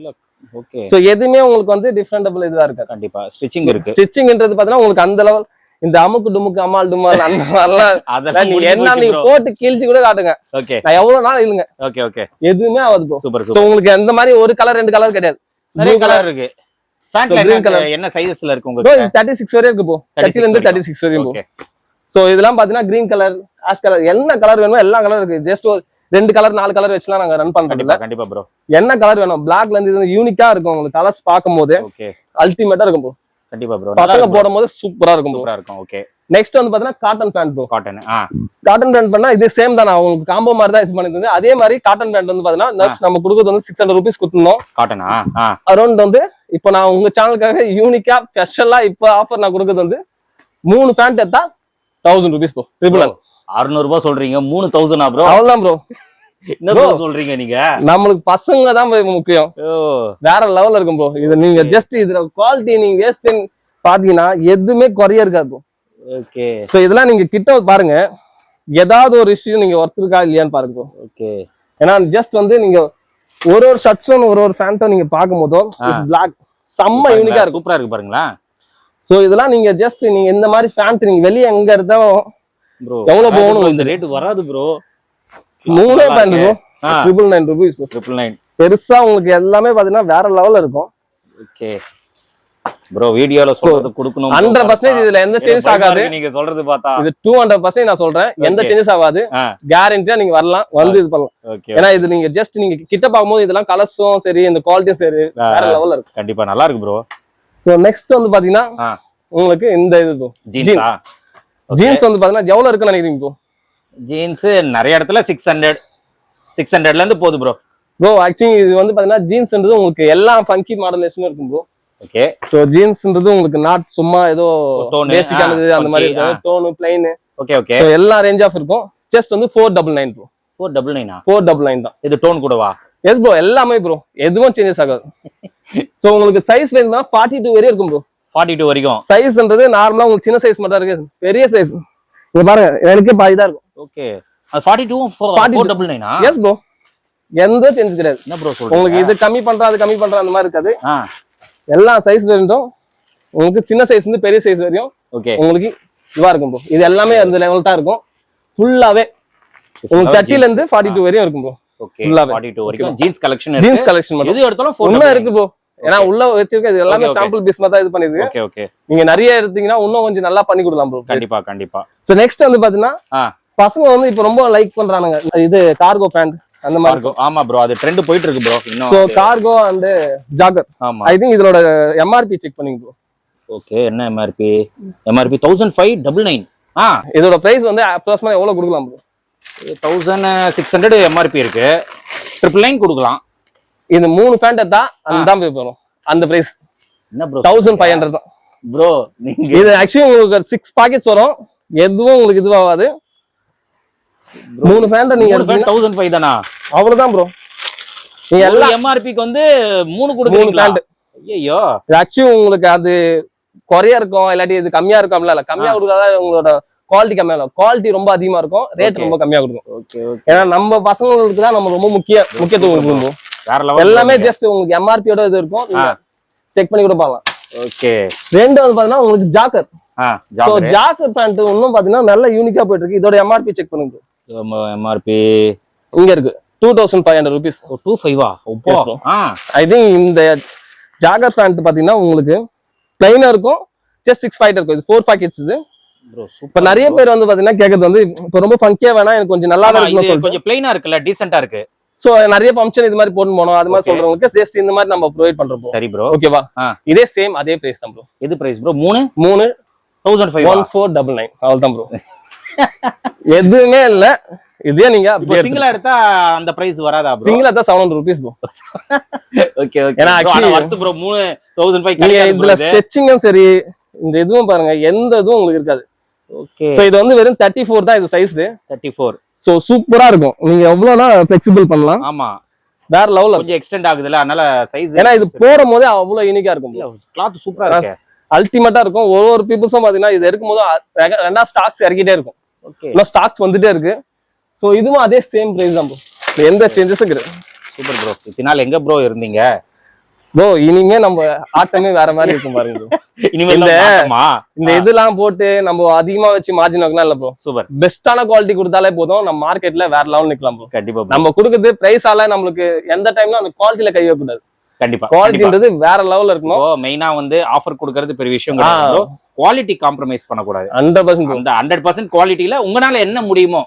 ஓகே. சோ எதுமே உங்களுக்கு வந்து டிஃபரெண்டபிள் இதுவா இருக்கு. கண்டிப்பா ஸ்டிச்சிங் இருக்கு. ஸ்டிச்சிங்ன்றது பாத்தீங்கன்னா உங்களுக்கு அந்த லெவல் இந்த அமுக்கு டுமுக்கு அமால் டுமால் அந்த மாதிரிலாம் நீங்க என்ன நீங்க போட்டு கீழ்ச்சி கூட காட்டுங்க. ஓகே. நான் எவ்வளவு நாள் இல்லங்க. ஓகே. எதுவுமே ஆகாது ப்ரோ. சூப்பர். சோ உங்களுக்கு அந்த மாதிரி ஒரு கலர் ரெண்டு கலர் கிடையாது. நிறைய கலர் இருக்கு. பேண்ட்ல என்ன சைஸ்ல இருக்கு உங்களுக்கு? 36 வரை இருக்கு ப்ரோ. 30 ல இருந்து 36 வரையும் ப்ரோ. சோ இதெல்லாம் பாத்தீங்கன்னா கிரீன் கலர் ஆஷ் கலர் என்ன கலர் வேணுமோ எல்லா கலர் இருக்கு. ஜஸ்ட் ஒரு 2 கலர் 4 கலர் வச்சுலாம் நாங்க ரன் பண்றோம். கண்டிப்பா ப்ரோ. என்ன கலர் வேணும் பிளாக்ல இருந்து இது யூனிக்கா இருக்கும். உங்களுக்கு கலர்ஸ் பாக்கும்போது ஓகே அல்டிமேட்டா இருக்கும் ப்ரோ. கண்டிப்பா ப்ரோ. பசங்க போடும்போது சூப்பரா இருக்கும். சூப்பரா இருக்கும். ஓகே. நெக்ஸ்ட் வந்து பாத்தீங்கன்னா cotton pant bro. Cotton. Cotton pant பண்ணா இது சேம் தான். உங்களுக்கு காம்போ மாதிரி தான் இது பண்ணிருந்தது. அதே மாதிரி காட்டன் பேண்ட் வந்து பாத்தீங்கன்னா நம்ம கொடுக்குறது வந்து 600 rupees கொடுத்துருந்தோம். காட்டனா அரௌண்ட் வந்து இப்போ நான் உங்க சேனலுக்காக யூனிக்கா ஸ்பெஷலா இப்போ ஆஃபர் நான் கொடுக்குறது வந்து 3 பேண்ட் எடுத்தா 1000 rupees ப்ரோ. 600 ரூபாய் சொல்றீங்க 3000 ப்ரோ? அவ்வளவுதான் ப்ரோ. என்ன ப்ரோ சொல்றீங்க நீங்க? நம்மளுக்கு பசங்க தான் முக்கியம். வேற லெவல்ல இருக்கும் ப்ரோ. இது நீங்க ஜஸ்ட் இதுல குவாலிட்டி நீங்க வேஸ்ட் பாத்தீங்கன்னா எதுவுமே குறைய இருக்காது. ஓகே சோ இதெல்லாம் நீங்க கிட்ட பாருங்க, ஏதாவது ஒரு இஷ்யூ நீங்க ஒர்க் இருக்கா இல்லையான்னு பாருங்க. ஓகே ஏன்னா ஜஸ்ட் வந்து நீங்க ஒரு ஷர்ட்ஸும் ஒரு ஃபேண்ட்டும் நீங்க பார்க்கும் போதும் பிளாக் செம்ம யூனிக்கா இருக்கும். சூப்பரா இருக்கு பாருங்களா. சோ இதெல்லாம் நீங்க ஜஸ்ட் நீங்க இந்த மாதிரி ஃபேண்ட் நீங்க வெளியே எங்க இருந்தாலும் ப்ரோ எவ்வளவு போகணும், இந்த ரேட் வராது ப்ரோ. 3 pant bro, 999 rupees. 999 பெருசா உங்களுக்கு எல்லாமே பாத்தீங்கன்னா வேற லெவல்ல இருக்கும். ஓகே ப்ரோ, வீடியோல சொல்றது கொடுக்கணும். 100% இதுல எந்த சேஞ்சஸ் ஆகாது. நீங்க சொல்றது பார்த்தா இது 200% நான் சொல்றேன், எந்த சேஞ்சஸ் ஆகாது. கேரண்டியா நீங்க வரலாம், வந்து இது பண்ணலாம். ஓகே, ஏன்னா இது நீங்க ஜஸ்ட் நீங்க கிட்ட பாக்கும்போது இதெல்லாம் கலர்ஸும் சரி, இந்த குவாலிட்டியும் சரி வேற லெவல்ல இருக்கு. கண்டிப்பா நல்லா இருக்கு ப்ரோ. சோ நெக்ஸ்ட் வந்து பாத்தீங்கன்னா உங்களுக்கு இந்த இது ஜீன்ஸா. ஜீன்ஸ் வந்து பாத்தீங்கன்னா எவ்வளவு இருக்குன்னு நினைக்கிறீங்க ப்ரோ? ஜீன்ஸ் நிறைய இடத்துல 600ல இருந்து போகுது ப்ரோ. ப்ரோ ஆக்சுவலி இது வந்து பாத்தீங்கன்னா ஜீன்ஸ்ன்றது உங்களுக்கு எல்லா ஃபங்கி மாடலேஷனும் இருக்கும் ப்ரோ. ஓகே, சோ ஜீன்ஸ்ன்றது உங்களுக்கு நாட் சும்மா ஏதோ பேசிக்கானது அந்த மாதிரி இருக்கும், tone plain. Okay okay, so எல்லா ரேஞ்ச் ஆஃப் இருக்கும். ஜஸ்ட் வந்து 499 ப்ரோ. 499 தான். இது டோன் கூடவா? எஸ் ப்ரோ, எல்லாமே ப்ரோ, எதுவும் சேஞ்சஸ் ஆகாது. சோ உங்களுக்கு சைஸ் வேணும்னா 42 வரையும் இருக்கும் ப்ரோ. 42 வரைக்கும். சைஸ்ன்றது நார்மலா உங்களுக்கு சின்ன சைஸ் மட்டும் தான் இருக்கு, பெரிய சைஸ் இங்க பாருங்க எனக்கு பாதி தான் இருக்கும். ஓகே, அது 42 499. எஸ் ப்ரோ, எந்த சேஞ்ச் கிடையாது. என்ன ப்ரோ சொல்றீங்க? உங்களுக்கு இது கம்மி பண்ற அது கம்மி பண்ற அந்த மாதிரி இருக்காது. எல்லா சைஸ் வேணும் உங்களுக்கு, சின்ன சைஸ் இருந்து பெரிய சைஸ் வரையும். ஓகே, உங்களுக்கு இதுவா இருக்கும் ப்ரோ. இது எல்லாமே அந்த லெவல் தான் இருக்கும் ஃபுல்லாவே. உங்களுக்கு 30ல இருந்து 42 வரையும் இருக்கும் ப்ரோ. ஓகே, 42 வரைக்கும் ஜீன்ஸ் கலெக்ஷன் இருக்கு. ஜீன்ஸ் கலெக்ஷன் மட்டும் எது எடுத்தாலும் 4 இருக்கு ப்ரோ. ஏன்னா உள்ள வச்சிருக்க இது எல்லாமே சாம்பிள் பீஸ் மாதிரி தான் இது பண்ணிருக்கு. ஓகே ஓகே, நீங்க நிறைய எடுத்தீங்கன்னா இன்னும் கொஞ்சம் நல்லா பண்ணி கொடுக்கலாம் ப்ரோ. கண்டிப்பா கண்டிப்பா. சோ நெக்ஸ்ட் வந்து பாத்தீங்கன்னா பசங்க வந்து இப்ப ரொம்ப லைக் பண்றானுங்க இது கார்கோ பேண்ட் அந்த மாதிரி. ஆமா ப்ரோ, அது ட்ரெண்ட் போயிட்டு இருக்கு ப்ரோ. இன்னும் சோ கார்கோ அண்ட் ஜாகர். ஆமா, ஐ திங்க் இதோட எம்ஆர்பி செக் பண்ணீங்க ப்ரோ. ஓகே, என்ன எம்ஆர்பி? எம்ஆர்பி 1599. இதோட பிரைஸ் வந்து அப்ராக்ஸிமேட்டா எவ்வளவு கொடுக்கலாம் ப்ரோ? 1600 எம்ஆர்பி இருக்கு. 999 கொடுக்கலாம். இது 3 பேண்ட் தான் அதுதான் போய் போறோம் அந்த பிரைஸ். என்ன ப்ரோ 1500 தான் ப்ரோ. நீங்க இது ஆக்சுவலி உங்களுக்கு 6 பாக்கெட்ஸ் வரும், எதுவும் உங்களுக்கு இதுவாகாது. 3 பேண்ட் நீங்க 1500 தானா? அவ்வளவுதான் ப்ரோ. நீங்க எல்லா எம்ஆர்பிக்கு வந்து 3 கொடுக்குறீங்களா? ஐயோ, ஆக்சுவலி உங்களுக்கு அது குறையா இருக்கும், இல்லாட்டி இது கம்மியா இருக்கும். இல்ல கம்மியா கொடுக்காத உங்களோட குவாலிட்டி கம்மியா இருக்கும். குவாலிட்டி ரொம்ப அதிகமா இருக்கும், ரேட் ரொம்ப கம்மியா கொடுக்கும். ஓகே ஓகே, ஏன்னா நம்ம பசங்களுக்கு தான் நம்ம ரொம்ப முக்கியத்துவம் கொடுப்போம். வேற லெவல். எல்லாமே ஜஸ்ட் உங்களுக்கு எம்ஆர்பியோட இது இருக்கும், செக் பண்ணி கூட பார்க்கலாம். ஓகே, ரெண்டு வந்து பாத்தீங்கன்னா உங்களுக்கு ஜாக்கர். சோ ஜாக்கர் பேண்ட் இன்னும் பாத்தீங்கன்னா நல்ல யூனிக்கா போயிட்டு இருக்கு. இதோட எம்ஆர்பி செக் பண்ணுங்க. எம்ஆர்பி இங்க இருக்கு 2500 rupees. 25 ஐ திங்க் இந்த ஜாகர் பேண்ட் பாத்தீங்கன்னா உங்களுக்கு பிளைனா இருக்கும், ஜஸ்ட் 6 பாக்கெட் இருக்கும். இது 4 பாக்கெட்ஸ். இது இப்ப நிறைய பேர் வந்து பாத்தீங்கன்னா கேக்குறது வந்து இப்ப ரொம்ப ஃபங்கியா வேணா, எனக்கு கொஞ்சம் நல்லா இருக்கும், கொஞ்சம் பிளைனா இருக்குல்ல, டீசென்ட்டா இருக்கு. சோ நிறைய ஃபங்க்ஷன் இது மாதிரி போட்டு போனோம் அது மாதிரி சொல்றவங்களுக்கு ஜஸ்ட் இந்த மாதிரி நம்ம ப்ரொவைட் பண்றோம். சரி ப்ரோ, ஓகேவா? இதே சேம் அதே பிரைஸ் தான் ப்ரோ. எது பிரைஸ் ப்ரோ? 3 1499 அவ்வளவுதான் ப்ரோ. எதுவுமே இல்ல. இதே நீங்க சிங்கிளா எடுத்தா அந்த பிரைஸ் வராதா ப்ரோ? சிங்கிளா எடுத்தா 700 rupees ப்ரோ. ஓகே ஓகே, ஆனா வர்த் ப்ரோ. 3005 கிடைக்காது. இதுல ஸ்டிச்சிங்கும் சரி, இந்த இதுவும் பாருங்க எந்த இதுவும் உங்களுக்கு இருக்காது. ஓகே, சோ இது வந்து வெறும் 34 தான் இது சைஸ். 34. சோ சூப்பரா இருக்கும். நீங்க எவ்வளவுனா ஃபிளெக்சிபிள் பண்ணலாம். ஆமா, வேற லெவல்ல கொஞ்சம் எக்ஸ்டெண்ட் ஆகுதுல, அதனால சைஸ். ஏன்னா இது போடும்போது அவ்வளவு யூனிக்கா இருக்கும். கிளாத் சூப்பரா இருக்கு, அல்டிமேட்டா இருக்கும். ஒவ்வொரு பீப்புள்ஸும் பாத்தீங்கன்னா இது இருக்கும்போது ரெண்டா ஸ்டாக்ஸ் இறக்கிட்டே இருக்கும். ஓகே, இன்னும் ஸ்டாக்ஸ் வந்துட்டே இருக்கு. சோ இதுவும் அதே சேம் பிரைஸ் தான் ப்ரோ, எந்த சேஞ்சஸும் கிடையாது. Super bro. இத்தனால எங்க ப்ரோ இருந்தீங்க ப்ரோ? இனிமே நம்ம ஆட்டமே வேற மாதிரி இருக்கும் பாருங்க. இந்த இதெல்லாம் போட்டு நம்ம அதிகமா வச்சு மார்ஜின் வைக்கலாம் இல்ல ப்ரோ. சூப்பர், பெஸ்டான குவாலிட்டி கொடுத்தாலே போதும், நம்ம மார்க்கெட்ல வேற லெவல் நிக்கலாம் ப்ரோ. கண்டிப்பா நம்ம கொடுக்குறது பிரைஸால நம்மளுக்கு எந்த டைம்ல அந்த குவாலிட்டில கை வைக்க கூடாது. கண்டிப்பா, குவாலிட்டின்றது வேற லெவல்ல இருக்கணும். மெயினா வந்து ஆஃபர் கொடுக்கிறது பெரிய விஷயம் கிடையாது ப்ரோ. குவாலிட்டி காம்ப்ரமைஸ் பண்ணக்கூடாது. 100%. அந்த 100% குவாலிட்டில உங்களால என்ன முடியுமோ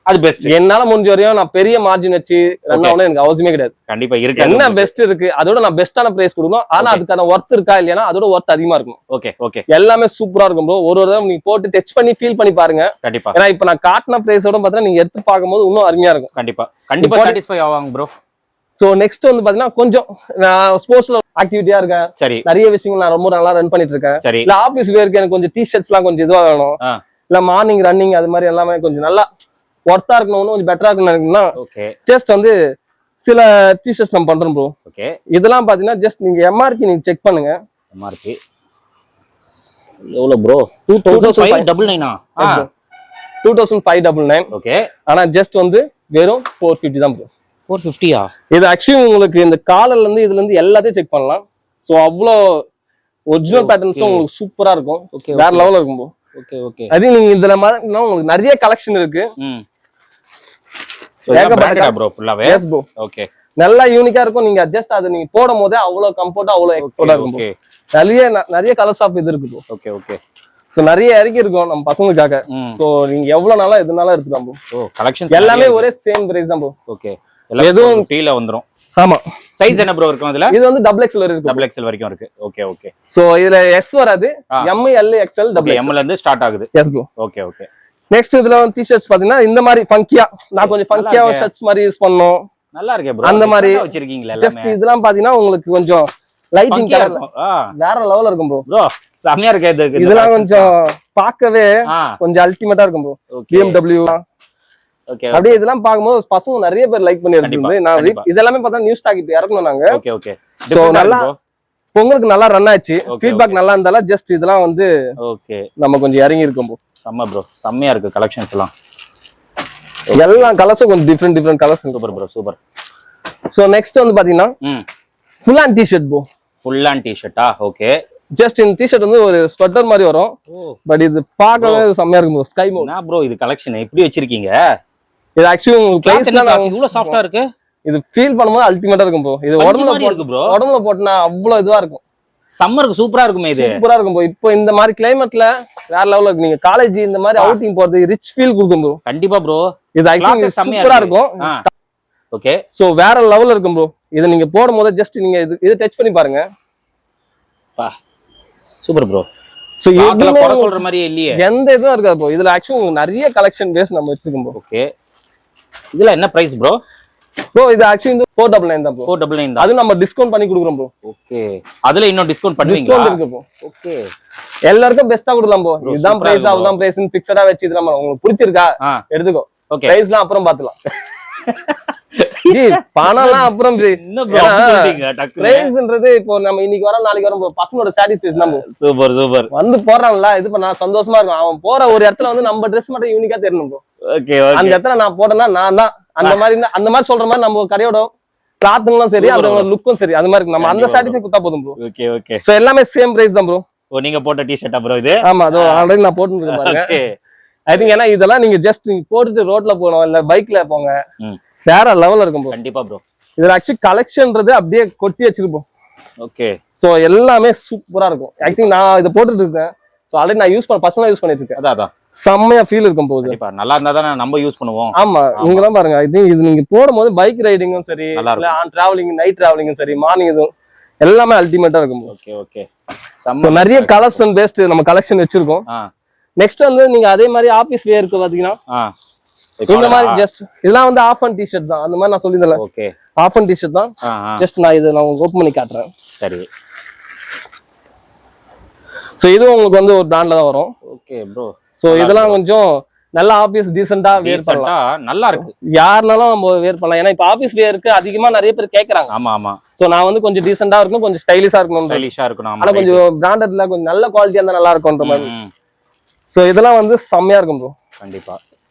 அது பெஸ்ட். என்னால முடிஞ்ச வரையும் நான் பெரிய மார்ஜின் வச்சு ரன் ஆகணும் எனக்கு அவசியமே கிடையாது. கண்டிப்பா இருக்கு. என்ன பெஸ்ட் இருக்கு அதோட நான் பெஸ்டான பிரைஸ் கொடுக்கணும். ஆனா அதுக்கான ஒர்த் இருக்கா இல்லையா, அதோட ஒர்த் அதிகமா இருக்கும். ஓகே ஓகே, எல்லாமே சூப்பரா இருக்கும் ப்ரோ. ஒரு தடவை நீங்க போட்டு டச் பண்ணி ஃபீல் பண்ணி பாருங்க. கண்டிப்பா. ஏன்னா இப்ப நான் காட்டின பிரைஸோட பாத்தீங்கன்னா நீங்க எடுத்து பார்க்கும்போது இன்னும் அருமையா இருக்கும். கண்டிப்பா கண்டிப்பா சாட்டிஸ்ஃபை ஆவாங்க ப்ரோ. சோ நெக்ஸ்ட் வந்து பாத்தீங்கன்னா கொஞ்சம் நான் ஸ்போர்ட்ஸ்ல ஆக்டிவிட்டியா இருக்கேன். சரி, நிறைய விஷயங்கள் நான் ரொம்ப நல்லா ரன் பண்ணிட்டு இருக்கேன். சரி, இல்ல ஆபீஸ் வேருக்கு எனக்கு கொஞ்சம் டிஷர்ட்ஸ் எல்லாம் கொஞ்சம் இதுவா வேணும், இல்ல மார்னிங் ரன்னிங் அது மாதிரி எல்லாமே கொஞ்சம் நல்லா ஒர்த்தா இருக்கணும், கொஞ்சம் பெட்டரா இருக்கணும் நினைக்கணும்னா ஜஸ்ட் வந்து சில டிஷர்ட்ஸ் நம்ம பண்றோம் ப்ரோ. ஓகே, இதெல்லாம் பாத்தீங்கன்னா ஜஸ்ட் நீங்க எம்ஆர்பி நீங்க செக் பண்ணுங்க. எம்ஆர்பி எவ்வளவு ப்ரோ 2599 2599. ஓகே ஆனா ஜஸ்ட் வந்து வெறும் 450 தான் ப்ரோ. 450யா? இது ஆக்சுவலி உங்களுக்கு இந்த காலர்ல இருந்து இதுல இருந்து எல்லாத்தையும் செக் பண்ணலாம். சோ அவ்வளோ ஒரிஜினல் பேட்டர்ன்ஸும் உங்களுக்கு சூப்பரா இருக்கும். வேற லெவல்ல இருக்கும் ப்ரோ. Okay okay. அது நீங்க இதுல மாதிரி உங்களுக்கு நிறைய கலெக்ஷன் இருக்கு. ஏகப்பட்ட ப்ரோ ஃபுல்லாவே. Yes bro. ஓகே. நல்லா யூனிக்கா இருக்கும். நீங்க ஜஸ்ட் அது நீங்க போடும் போதே அவ்வளவு கம்ஃபர்ட்டா அவ்வளவு எக்ஸ்போர்ட்டா இருக்கும். நிறைய கலர்ஸ் ஆஃப் இது இருக்கு ப்ரோ. Okay okay. சோ நிறைய இறக்கி இருக்கும் நம்ம பசங்களுக்காக. சோ நீங்க எவ்வளவு நாளா எதுனால எடுத்துக்கலாம் ப்ரோ. ஓ கலெக்ஷன்ஸ் எல்லாமே ஒரே சேம் பிரைஸ் தான் ப்ரோ. ஓகே. எல்லாம் டீல வந்துரும். ஆமா. சைஸ் என்ன ப்ரோ இருக்கும் அதுல? இது வந்து XXL இருக்கு. XXL வரைக்கும் இருக்கு. Okay okay. சோ இதுல S வராது. M, L, XL, XXL. M ல இருந்து ஸ்டார்ட் ஆகுது. Yes bro. Okay okay. Next இதுல வந்து டி-ஷர்ட்ஸ் பாத்தீங்கன்னா இந்த மாதிரி ஃபங்கியா, நான் கொஞ்சம் ஃபங்கியா ஷர்ட்ஸ் மாதிரி யூஸ் பண்ணோம். நல்லா இருக்கே ப்ரோ. அந்த மாதிரி வச்சிருக்கீங்களா எல்லாமே? ஜஸ்ட் இதெல்லாம் பாத்தீங்கன்னா உங்களுக்கு கொஞ்சம் லைட்டிங் கலர்ல வேற லெவல்ல இருக்கும் ப்ரோ. ப்ரோ செமையா இருக்கு இது. இதெல்லாம் கொஞ்சம் பார்க்கவே கொஞ்சம் அல்டிமேட்டா இருக்கும் ப்ரோ. BMW. ஓகே. அப்படியே இதெல்லாம் பாக்கும்போது பசங்க நிறைய பேர் லைக் பண்ணி இருந்தது. நான் இதெல்லாமே பார்த்தா நியூ ஸ்டாக் இப்ப இறக்கணும் நாங்க. Okay okay. சோ நல்லா பொங்கலுக்கு நல்லா ரன் ஆச்சு. ஃபீட்பேக் நல்லா இருந்தால ஜஸ்ட் இதெல்லாம் வந்து ஓகே நம்ம கொஞ்சம் இறங்கி இருக்கோம் ப்ரோ. செம்ம ப்ரோ. செம்மையா இருக்கு கலெக்ஷன்ஸ் எல்லாம். எல்லா கலர்ஸும் கொஞ்சம் different colours. Super bro super. So next வந்து பாத்தீங்கன்னா full hand t-shirt bro. Full hand டி-ஷர்ட்டா? ஓகே. ஜஸ்ட் இந்த டி-ஷர்ட் வந்து ஒரு ஸ்வெட்டர் மாதிரி வரும். பட் இது பார்க்கவே செமையா இருக்கும் ப்ரோ. Sky mode. என்ன ப்ரோ இது கலெக்ஷன் எப்படி வச்சிருக்கீங்க? இது ஆக்சுவலி உங்களுக்கு பிரைஸ்லாம் இவ்வளவு சாஃப்ட்டா இருக்கு. இது ஃபீல் பண்ணும்போது அல்டிமேட்டா இருக்கும் ப்ரோ. இது உடம்புல போட்டனா அவ்வளவு இதுவா இருக்கும். சம்மருக்கு சூப்பரா இருக்குமே இது. சூப்பரா இருக்கும் ப்ரோ. இப்போ இந்த மாதிரி கிளைமேட்ல வேற லெவல்ல இருக்கு. நீங்க காலேஜ் இந்த மாதிரி அவுட்டிங் போறது ரிச் ஃபீல் கொடுக்கும் ப்ரோ. கண்டிப்பா ப்ரோ. இது ஆக்சுவலி சூப்பரா இருக்கும். ஓகே. சோ வேற லெவல்ல இருக்கும் ப்ரோ. இத நீங்க போடும்போது ஜஸ்ட் நீங்க இது டச் பண்ணி பாருங்க. பா சூப்பர் ப்ரோ. சோ இதுல குறை சொல்ற மாதிரியே இல்லையே. எந்த இதுவும் இருக்காது ப்ரோ. இதுல ஆக்சுவலி நிறைய கலெக்ஷன் பேஸ் நம்ம வச்சிருக்கோம் ப்ரோ. ஓகே. இதுல என்ன பிரைஸ் ப்ரோ? ப்ரோ இது ஆக்சுவலி 499 தான் ப்ரோ. 499 தான். அது நம்ம டிஸ்கவுண்ட் பண்ணி கொடுக்குறோம் ப்ரோ. ஓகே. அதுல இன்னும் டிஸ்கவுண்ட் பண்ணுவீங்களா? டிஸ்கவுண்ட் இருக்கு ப்ரோ. ஓகே. எல்லாருக்கும் பெஸ்டா கொடுக்கலாம் ப்ரோ. இதுதான் பிரைஸ் அதுதான் பிரைஸ்னு ஃபிக்ஸடா வச்சு இது நம்ம உங்களுக்கு பிடிச்சிருக்கா எடுத்துக்கோ. ஓகே. பிரைஸ்லாம் அப்புறம் பாத்துக்கலாம். பணம்லாம் அப்புறம் பிரைஸ்ன்றது இப்போ நம்ம இன்னைக்கு வரோம் நாளைக்கு வரோம் பசங்களோட சாட்டிஸ்ஃபேக்ஷன் தான். Super super. வந்து போறான்ல இது பண்ணா சந்தோஷமா இருக்கும். அவன் போற ஒரு இடத்துல வந்து நம்ம ட்ரெஸ் மட்டும் யூனிக்கா தெரியணும் ப்ரோ. ஓகே. அந்த இடத்துல நான் போட்டேன்னா நான் தான் அந்த மாதிரி சொல்ற மாதிரி நம்ம கடையோட கிளாத்துங்களும் சரி அந்த லுக்கும் சரி அது மாதிரி நம்ம அந்த சாட்டிஸ்ஃபை கொடுத்தா போதும் ப்ரோ. Okay okay. சோ எல்லாமே சேம் பிரைஸ் தான் ப்ரோ. ஓ நீங்க போட்ட டி-ஷர்ட்டா ப்ரோ இது? ஆமா அது ஆல்ரெடி நான் போட்டுருக்கேன் பாருங்க. ஓகே. ஐ திங்க் ஏன்னா இதெல்லாம் நீங்க ஜஸ்ட் நீங்க போட்டுட்டு ரோட்ல போகணும் இல்ல பைக்ல போங்க வேற லெவல்ல இருக்கும் ப்ரோ. கண்டிப்பா ப்ரோ. இதுல ஆக்சுவலி கலெக்ஷன்ன்றது அப்படியே கொட்டி வச்சிருப்போம். ஓகே. சோ எல்லாமே சூப்பரா இருக்கும். ஐ திங்க் நான் இத போட்டுட்டு இருக்கேன். சோ ஆல்ரெடி நான் பர்சனலா யூஸ் பண்ணிட்டு இருக்கேன். அதான் செம்மையா ஃபீல் இருக்கும் போது. கண்டிப்பா நல்லா இருந்தா தானே நம்ம யூஸ் பண்ணுவோம். ஆமா நீங்க தான் பாருங்க. ஐ திங்க் இது நீங்க போடும்போது பைக் ரைடிங்கும் சரி இல்ல ஆன் டிராவலிங் நைட் டிராவலிங்கும் சரி மார்னிங் இதுவும் எல்லாமே அல்டிமேட்டா இருக்கும். Okay okay. சோ நிறைய கலர்ஸ் அண்ட் பேஸ்ட் நம்ம கலெக்ஷன் வச்சிருக்கோம். நெக்ஸ்ட் வந்து நீங்க அதே மாதிரி ஆபீஸ் வேருக்கு பாத்தீங்கன்னா இந்த மாதிரி ஜஸ்ட் இதெல்லாம் வந்து ஆஃப் அண்ட் டி-ஷர்ட் தான். அந்த மாதிரி நான் சொல்லிதல. ஓகே. ஆஃப் அண்ட் டி-ஷர்ட் தான். ஜஸ்ட் நான் இத நான் ஓபன் பண்ணி காட்டுறேன். சரி. சோ இது உங்களுக்கு வந்து ஒரு பிராண்ட்ல தான் வரும். Okay bro. சோ இதெல்லாம் கொஞ்சம் நல்ல ஆபீஸ் டீசென்ட்டா வேர் பண்ணலாம். நல்லா இருக்கு. யாருனாலும் நம்ம வேர் பண்ணலாம். ஏன்னா இப்ப ஆபீஸ் வேருக்கு அதிகமா நிறைய பேர் கேக்குறாங்க. ஆமா ஆமா. சோ நான் வந்து கொஞ்சம் டீசென்ட்டா இருக்கணும் கொஞ்சம் ஸ்டைலிஷா இருக்கணும். ஸ்டைலிஷா இருக்கணும். ஆனா கொஞ்சம் பிராண்டட்ல கொஞ்சம் நல்ல குவாலிட்டியா இருந்தா நல்லா இருக்கும்ன்ற மாதிரி. சோ இதெல்லாம் வந்து செம்மையா இருக்கும் ப்ரோ. கண்டிப்பா.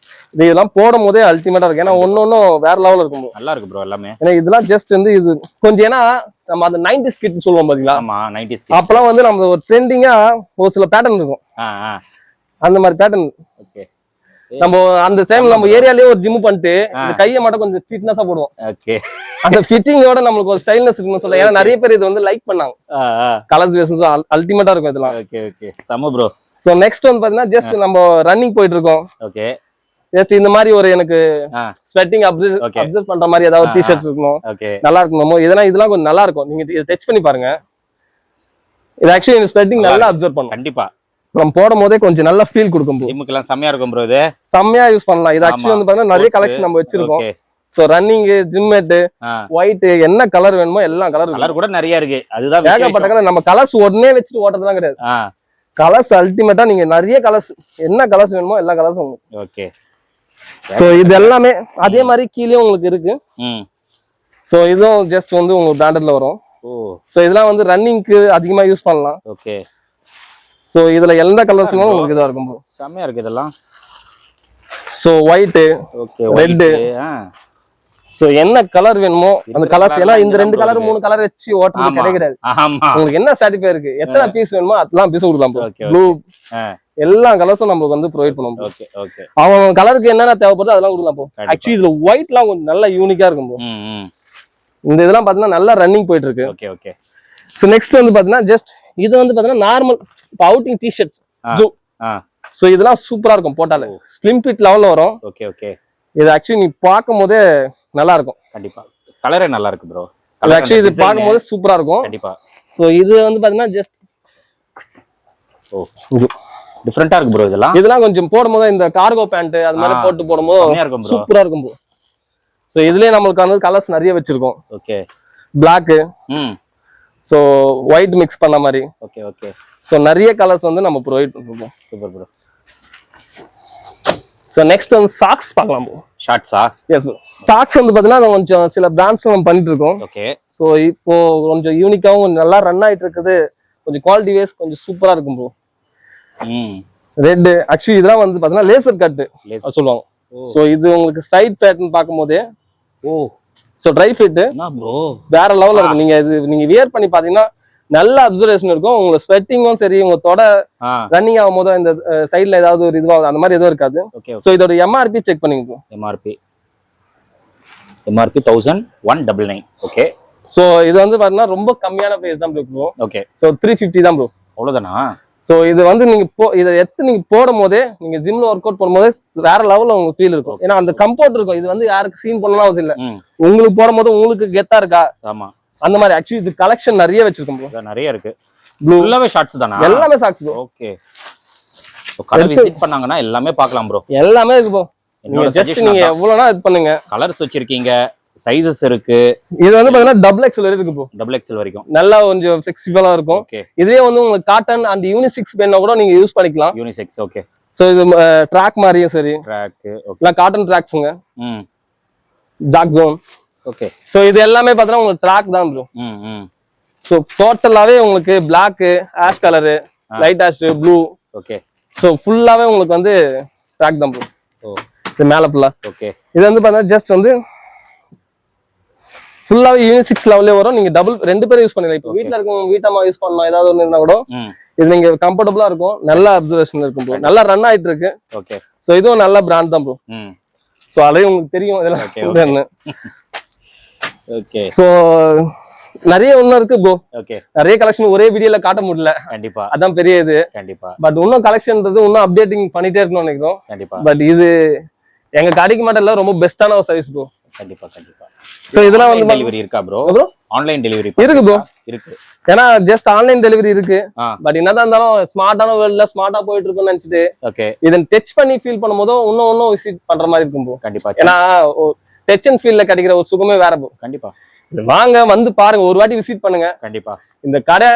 இதெல்லாம் போடும் போதே அல்டிமேட்டா இருக்கு. ஏன்னா ஒன்னொன்னும் வேற லெவல்ல இருக்கும் ப்ரோ. நல்லா இருக்கு ப்ரோ எல்லாமே. ஏன்னா இதெல்லாம் ஜஸ்ட் வந்து இது கொஞ்சம் ஏன்னா நம்ம அந்த 90s கிட் சொல்லுவோம் பாத்தீங்களா? ஆமா 90s கிட். அப்பலாம் வந்து நம்ம ஒரு ட்ரெண்டிங்கா ஒரு சில பேட்டர்ன் இருக்கும். அந்த மாதிரி பேட்டர்ன். ஓகே. நம்ம அந்த டைம்ல நம்ம ஏரியாலயே ஒரு ஜிம் பண்ணிட்டு இந்த கையை மட்டும் கொஞ்சம் ஃபிட்னஸா போடுவோம். ஓகே. அந்த ஃபிட்டிங்கோட நமக்கு ஒரு ஸ்டைல்னஸ் இருக்குன்னு சொல்ல. ஏன்னா நிறைய பேர் இது வந்து லைக் பண்ணாங்க. கலர்ஸ் வேஷன்ஸ் அல்டிமேட்டா இருக்கும் இதெல்லாம். Okay okay. சம ப்ரோ. சோ நெக்ஸ்ட் வந்து பாத்தீங்கன்னா ஜஸ்ட் நம்ம ரன்னிங் போயிட்டு இருக்கோம். ஓகே. ஜஸ்ட் இந்த மாதிரி ஒரு எனக்கு ஸ்வெட்டிங் அப்சர்வ் பண்ற மாதிரி ஏதாவது டி-ஷர்ட்ஸ் இருக்கணும். ஓகே. நல்லா இருக்கும். இதெல்லாம் கொஞ்சம் நல்லா இருக்கும். நீங்க இத டச் பண்ணி பாருங்க. இது ஆக்சுவலி இந்த ஸ்வெட்டிங் நல்லா அப்சர்வ் பண்ணும். கண்டிப்பா. நம்ம போடும் போதே கொஞ்சம் நல்ல ஃபீல் கொடுக்கும். ஜிம்முக்கு எல்லாம் செமையா இருக்கும் ப்ரோ. இது செமையா யூஸ் பண்ணலாம். இது ஆக்சுவலி வந்து பாத்தீங்கன்னா நிறைய கலெக்ஷன் நம்ம வச்சிருக்கோம். So running gym mat white என்ன கலர் வேணுமோ எல்லா கலர் கூட நிறைய இருக்கு. அதுதான் ஏகப்பட்ட கலர். நம்ம கலர்ஸ் உடனே வச்சுட்டு ஓட்டறதுலாம் கிடையாது. கலர்ஸ் அல்டிமேட்டா நீங்க நிறைய கலர்ஸ் என்ன கலர்ஸ் வேணுமோ எல்லா கலர்ஸும். ஓகே. சோ இது எல்லாமே அதே மாதிரி கீழே உங்களுக்கு இருக்கு. சோ இதுவும் ஜஸ்ட் வந்து உங்களுக்கு பிராண்டட்ல வரும். சோ இதெல்லாம் வந்து ரன்னிங்க்கு அதிகமா யூஸ் பண்ணலாம். ஓகே. ஸோ இதுல எந்த கலர்ஸ்னாலும் உங்களுக்கு இதா இருக்கும் ப்ரோ. செம்மையா இருக்கு இதெல்லாம். So white, okay, red, so என்ன கலர் வேணுமோ அந்த கலர்ஸ். ஏன்னா இந்த 2 கலர் 3 கலர் வச்சு ஓட்டுறது கிடையாது. உங்களுக்கு என்ன சாட்டிஸ்ஃபை இருக்கு, எத்தனை பீஸ் வேணுமோ அதெல்லாம் பீஸ் கொடுக்கலாம். ப்ளூ எல்லா கலர்ஸும் நம்மளுக்கு வந்து ப்ரொவைட் பண்ணுவோம். அவன் கலருக்கு என்னென்ன தேவைப்படுதோ அதெல்லாம் கொடுக்கலாம் ப்ரோ. ஆக்சுவலி இதுல ஒயிட்லாம் கொஞ்சம் நல்லா யூனிக்கா இருக்கும் ப்ரோ. இந்த இதெல்லாம் பாத்தீங்கன்னா நல்லா ரன்னிங் போயிட்டு இருக்கு. Okay okay. சோ நெக்ஸ்ட் வந்து பாத்தீங்கன்னா ஜஸ்ட் இது வந்து பாத்தீங்கன்னா normal outing T-shirts Joe. So இதெல்லாம் சூப்பரா இருக்கும் போட்டாலே. ஸ்லிம் ஃபிட் லெவல்ல வரும். Okay okay. இது ஆக்சுவலி நீ பாக்கும்போதே நல்லா இருக்கும். கண்டிப்பா கலரே நல்லா இருக்கு ப்ரோ. ஆக்சுவலி இது பாக்கும்போது சூப்பரா இருக்கும். கண்டிப்பா. சோ இது வந்து பாத்தீங்கன்னா ஜஸ்ட் டிஃபரெண்டா இருக்கு ப்ரோ. இதெல்லாம் கொஞ்சம் போடும்போது இந்த கார்கோ பேண்ட் அது மாதிரி போட்டு போடும்போது சூப்பரா இருக்கும் ப்ரோ. சோ இதுலயே நம்மளுக்கு வந்து கலர்ஸ் நிறைய வச்சிருக்கோம். Okay. Black, so white mix பண்ண மாதிரி. Okay okay. சோ நிறைய கலர்ஸ் வந்து நம்ம ப்ரொவைட் பண்ணுவோம். Super bro. சோ நெக்ஸ்ட் வந்து சாக்ஸ் பார்க்கலாம் ப்ரோ. ஷார்ட்ஸா? Yes bro. சாக்ஸ் வந்து பாத்தீங்கன்னா கொஞ்சம் சில பிராண்ட்ஸ்ல நம்ம பண்ணிட்டு இருக்கோம். ஓகே. சோ இப்போ கொஞ்சம் யூனிக்காவும் நல்லா ரன் ஆயிட்டு இருக்குது. கொஞ்சம் குவாலிட்டி வைஸ் கொஞ்சம் சூப்பரா இருக்கும் ப்ரோ. ரெட் ஆக்சுவலி இதெல்லாம் வந்து பாத்தீங்கன்னா லேசர் கட் சொல்லுவாங்க. சோ இது உங்களுக்கு சைட் பேட்டர்ன் பாக்கும்போதே சோ ட்ரை ஃபிட் ப்ரோ வேற லெவல்ல இருக்கும். நீங்க இது நீங்க வியர் பண்ணி பாத்தீங்கன்னா நல்ல அப்சர்வேஷன் இருக்கும். உங்களுக்கு ஸ்வெட்டிங்கும் சரி, உங்க தொட ரன்னிங் ஆகும் போது இந்த சைட்ல ஏதாவது ஒரு இதுவாகும் அந்த மாதிரி எதுவும் இருக்காது. சோ இதோட எம்ஆர்பி செக் பண்ணிக்கோ. எம்ஆர்பி 1199. ஓகே. சோ இது வந்து பாத்தீங்கன்னா ரொம்ப கம்மியான பிரைஸ் தான் ப்ரோ. ஓகே. சோ 350 தான் ப்ரோ. அவ்வளவுதானா? சோ இது வந்து நீங்க இதை எடுத்து நீங்க போடும் போதே, நீங்க ஜிம்ல ஒர்க் அவுட் பண்ணும்போது வேற லெவல்ல உங்களுக்கு ஃபீல் இருக்கும். ஏன்னா அந்த கம்ஃபர்ட் இருக்கும். இது வந்து யாருக்கு சீன் பண்ணலாம் அவசியம் இல்ல. உங்களுக்கு போடும் போது உங்களுக்கு கெத்தா இருக்கா? ஆமா. அந்த மாதிரி ஆக்சுவலி இது கலெக்ஷன் நிறைய வச்சிருக்கோம் ப்ரோ. நிறைய இருக்கு. ஃபுல்லாவே ஷார்ட்ஸ் தானா? எல்லாமே ஷார்ட்ஸ் ப்ரோ. ஓகே. சோ கடை விசிட் பண்ணாங்கன்னா எல்லாமே பார்க்கலாம் ப்ரோ. எல்லாமே இருக்கு ப்ரோ. நீங்க ஜஸ்ட் நீங்க எவ்வளவுனா இது பண்ணுங்க. கலர்ஸ் வச்சிருக்கீங்க, சைஸஸ் இருக்கு. இது வந்து பாத்தீங்கன்னா டபுள் எக்ஸ்எல் இருக்கு ப்ரோ. டபுள் எக்ஸ்எல் வரைக்கும் நல்லா கொஞ்சம் ஃபிளெக்சிபிளா இருக்கும். இதுலயே வந்து உங்களுக்கு காட்டன் அண்ட் யூனிசெக்ஸ் வேணா கூட நீங்க யூஸ் பண்ணிக்கலாம். யூனிசெக்ஸ். ஓகே. சோ இது ட்ராக் மாதிரியும் சரி. ட்ராக். ஓகே. இல்ல காட்டன் ட்ராக்ஸ்ங்க. Jack Jones. ஓகே. சோ இது எல்லாமே பாத்தீங்கன்னா உங்களுக்கு ட்ராக் தான் ப்ரோ. சோ டோட்டலாவே உங்களுக்கு Black, ash colour, light ash, blue. Okay. So ஃபுல்லாவே உங்களுக்கு வந்து ட்ராக் தான் ப்ரோ. இது மேல ஃபுல்லா. ஓகே. இது வந்து பாத்தீங்கன்னா ஜஸ்ட் வந்து ஃபுல்லாவே யூனிசெக்ஸ் லெவல்ல வரும். நீங்க டபுள் 2 பேரும் யூஸ் பண்ணலாம். இப்போ வீட்ல இருக்கவங்க வீட்டமா யூஸ் பண்ணலாம், ஏதாவது ஒண்ணு இருந்தா கூட இது நீங்க கம்ஃபர்டபுளா இருக்கும். நல்ல அப்சர்வேஷன் இருக்கும் ப்ரோ. நல்லா ரன் ஆயிட்டு இருக்கு. ஓகே. சோ இதுவும் நல்ல பிராண்ட் தான் ப்ரோ. சோ ஆல்ரெடி உங்களுக்கு தெரியும் இதெல்லாம். ஓகே. சோ நிறைய ஒண்ணு இருக்கு ப்ரோ. ஓகே. நிறைய கலெக்ஷன் ஒரே வீடியோல காட்ட முடியல. கண்டிப்பா. அதான் பெரிய இது. கண்டிப்பா. பட் இன்னும் கலெக்ஷன்ன்றது இன்னும் அப்டேட்டிங் பண்ணிட்டே இருக்கணும்னு நினைக்கிறோம். கண்டிப்பா. பட் இது எங்க கடைக்கு மட்டும் இல்ல, ரொம்ப பெஸ்டான ஒரு சர்வீஸ் ப்ரோ. கண்டிப்பா கண்டிப்பா. சோ இதெல்லாம் வந்து டெலிவரி இருக்கா ப்ரோ? ஆன்லைன் டெலிவரி இருக்கு ப்ரோ. இருக்கு. ஏன்னா ஜஸ்ட் ஆன்லைன் டெலிவரி இருக்கு. பட் என்னதான் இருந்தாலும் ஸ்மார்ட்டான வேர்ல்ட்ல ஸ்மார்ட்டா போயிட்டு இருக்கும்னு நினைச்சிட்டு ஓகே இதை டச் பண்ணி ஃபீல் பண்ணும்போது இன்னும் விசிட் பண்ற மாதிரி இருக்கும் ப்ரோ. கண்டிப்பா. ஏன்னா டச் அண்ட் ஃபீல்ல கிடைக்கிற ஒரு சுகமே வேற ப்ரோ. கண்டிப்பா. வாங்க வந்து பாருங்க, ஒரு வாட்டி விசிட் பண்ணுங்க. கண்டிப்பா. இந்த கடை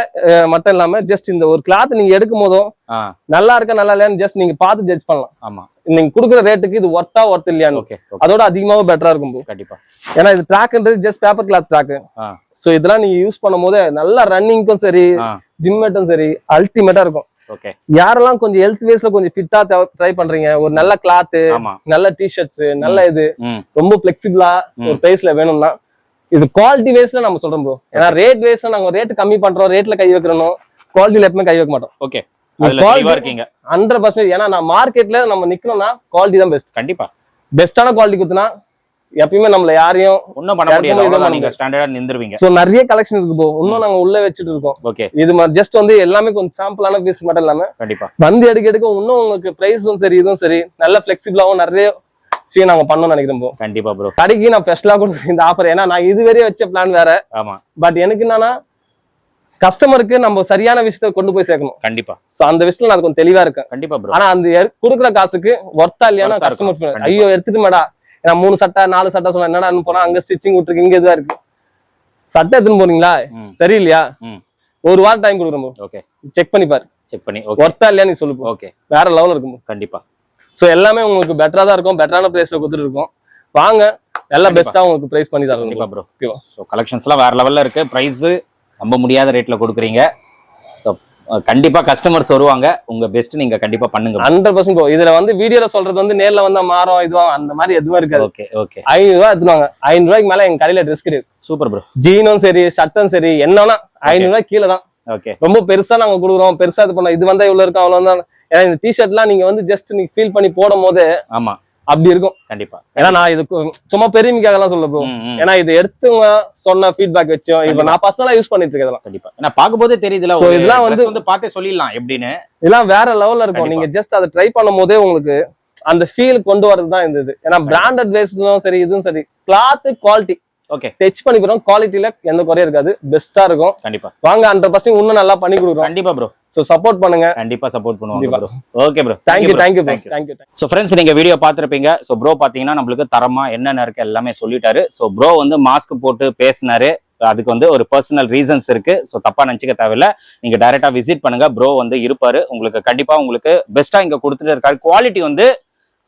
மட்டும் இல்லாம ஜஸ்ட் இந்த ஒரு கிளாத் நீங்க எடுக்கும் போதும் நல்லா இருக்கா நல்லா இல்லையான்னு ஜஸ்ட் நீங்க பார்த்து ஜட்ஜ் பண்ணலாம். ஆமா. நீங்க குடுக்குற ரேட்டுக்கு இது ஒர்த் இல்லையான்னு அதோட அதிகமாவும் பெட்டரா இருக்கும் ப்ரோ. கண்டிப்பா. ஏன்னா இது ட்ராக்ன்றது just paper cloth track. So இதெல்லாம் நீங்க யூஸ் பண்ணும் போது நல்லா ரன்னிங்க்கும் சரி, ஜிம்மேட்டும் சரி அல்டிமேட்டா இருக்கும். ஓகே. யாரெல்லாம் கொஞ்சம் ஹெல்த் வேஸ்ல கொஞ்சம் ஃபிட்டா ட்ரை பண்றீங்க, ஒரு நல்ல கிளாத், நல்ல டி-ஷர்ட்ஸ், நல்ல இது ரொம்ப பிளெக்சிபிளா ஒரு பிரைஸ்ல வேணும்னா இது குவாலிட்டி வேஸ்ல நம்ம சொல்றோம் ப்ரோ. ஏன்னா ரேட் வேஸ்ல நாங்க ரேட் கம்மி பண்றோம், ரேட்ல கை வைக்கிறோம், குவாலிட்டில எப்பவுமே கை வைக்க மாட்டோம். ஓகே. 100%. ஏன்னா நான் மார்க்கெட்ல நம்ம நிக்கணும்னா குவாலிட்டி தான் பெஸ்ட். கண்டிப்பா. பெஸ்டான குவாலிட்டி குத்துனா எப்பயுமே நம்மள யாரையும் ஒண்ணும் பண்ண முடியாது. நீங்க ஸ்டாண்டர்டா நின்றுவீங்க. சோ நிறைய கலெக்ஷன் இருக்கு ப்ரோ. இன்னும் நாங்க உள்ள வச்சிட்டு இருக்கோம். ஓகே. இது ஜஸ்ட் வந்து எல்லாமே கொஞ்சம் சாம்பிளான பீஸ் மட்டும் இல்லாம கண்டிப்பா வந்து எடுக்க இன்னும் உங்களுக்கு பிரைஸும் சரி இதுவும் சரி நல்ல பிளெக்சிபிளாவும் நிறைய நாங்க பண்ணோம்னு நினைக்கிறோம் ப்ரோ. கண்டிப்பா ப்ரோ. கடைக்கு நான் ஸ்பெஷலா கொடுக்குறேன் இந்த ஆஃபர். ஏன்னா நான் இதுவரையே வச்ச பிளான் வேற. ஆமா. பட் எனக்கு என்னன்னா கஸ்டமருக்கு நம்ம சரியான விஷயத்த கொண்டு போய் சேர்க்கணும். கண்டிப்பா. சோ அந்த விஷயத்துல நான் கொஞ்சம் தெளிவா இருக்கேன். கண்டிப்பா ப்ரோ. ஆனா அந்த கொடுக்குற காசுக்கு ஒர்த்தா இல்லையானா கஸ்டமர் ஐயோ எடுத்துட்டு மேடா ஏன்னா 3 சட்டை 4 சட்டை சொன்னா என்னடா போனா அங்க ஸ்டிச்சிங் விட்டுருக்கு, இங்க இதுவா இருக்கு, சட்டை எடுத்துன்னு போறீங்களா சரி இல்லையா, ஒரு வாரம் டைம் கொடுக்குறோம் ப்ரோ. ஓகே. செக் பண்ணி பாரு. செக் பண்ணி ஒர்த்தா இல்லையா நீ சொல்லு. ஓகே. வேற லெவல்ல இருக்கும் கண்டிப்பா. சோ எல்லாமே உங்களுக்கு பெட்டரா தான் இருக்கும். பெட்டரான பிரைஸ்ல கொடுத்துட்டு இருக்கோம். வாங்க எல்லாம் பெஸ்டா உங்களுக்கு பிரைஸ் பண்ணி தரோம். கண்டிப்பா ப்ரோ. சோ கலெக்ஷன்ஸ்லாம் வேற லெவல்ல இருக்கு. பிரைஸ் நம்ப முடியாத ரேட்ல கொடுக்குறீங்க. சோ கண்டிப்பா கஸ்டமர்ஸ் வருவாங்க, உங்க பெஸ்ட் நீங்க கண்டிப்பா பண்ணுங்க. 100% ப்ரோ. இதுல வந்து வீடியோல சொல்றது வந்து நேர்ல வந்தா மாறும் இதுவும் அந்த மாதிரி எதுவும் இருக்காது. Okay okay. 500 ரூபாய் எடுத்துவாங்க. 500 ரூபாய்க்கு மேல எங்க கடையில ட்ரெஸ் கிடையாது. Super bro. ஜீனும் சரி ஷர்ட்டும் சரி என்னன்னா 500 ரூபாய் கீழே தான். ஓகே. ரொம்ப பெருசா நாங்க கொடுக்குறோம், பெருசா இது பண்ணோம், இது வந்தா இவ்வளவு இருக்கும் அவ்வளவு தான். ஏன்னா இந்த டிஷர்ட் எல்லாம் நீங்க வந்து ஜஸ்ட் நீங்க ஃபீல் பண்ணி போடும் போது ஆமா அப்படி இருக்கும் கண்டிப்பா. ஏன்னா நான் இது சும்மா பெருமைக்காக எல்லாம் சொல்ல ப்ரோ. ஏன்னா இது எடுத்துங்க சொன்ன ஃபீட்பேக் வச்சோம். இப்ப நான் பர்சனலா யூஸ் பண்ணிட்டு இருக்கேன். கண்டிப்பா. நான் பாக்கும்போதே தெரியுதுல, இதெல்லாம் வந்து பார்த்தே சொல்லிடலாம் எப்படின்னு. இதெல்லாம் வேற லெவல்ல இருக்கும். நீங்க ஜஸ்ட் அதை ட்ரை பண்ணும் போதே உங்களுக்கு அந்த ஃபீல் கொண்டு வரது தான் இந்த இது. ஏன்னா பிராண்டட் வேஸ்ட்லும் சரி இதுவும் சரி கிளாத் குவாலிட்டி ஓகே டச் பண்ணி போறோம். குவாலிட்டில எந்த குறையும் இருக்காது, பெஸ்டா இருக்கும். கண்டிப்பா வாங்க 100% இன்னும் நல்லா பண்ணி கொடுக்குறோம். கண்டிப்பா ப்ரோ. சோ சப்போர்ட் பண்ணுங்க. கண்டிப்பா சப்போர்ட் பண்ணுவாங்க bro. Okay bro. Thank you so friends, நீங்க வீடியோ பாத்திருப்பீங்க. சோ ப்ரோ பாத்தீங்கன்னா நம்மளுக்கு தரமா என்னென்ன இருக்கு எல்லாமே சொல்லிட்டாரு. சோ ப்ரோ வந்து மாஸ்க் போட்டு பேசினாரு. அதுக்கு வந்து ஒரு பர்சனல் ரீசன்ஸ் இருக்கு. சோ தப்பா நினைச்சுக்க தேவையில்ல. நீங்க டைரக்டா விசிட் பண்ணுங்க. ப்ரோ வந்து இருப்பாரு. உங்களுக்கு கண்டிப்பா உங்களுக்கு பெஸ்டா இங்க கொடுத்துட்டு இருக்காரு. குவாலிட்டி வந்து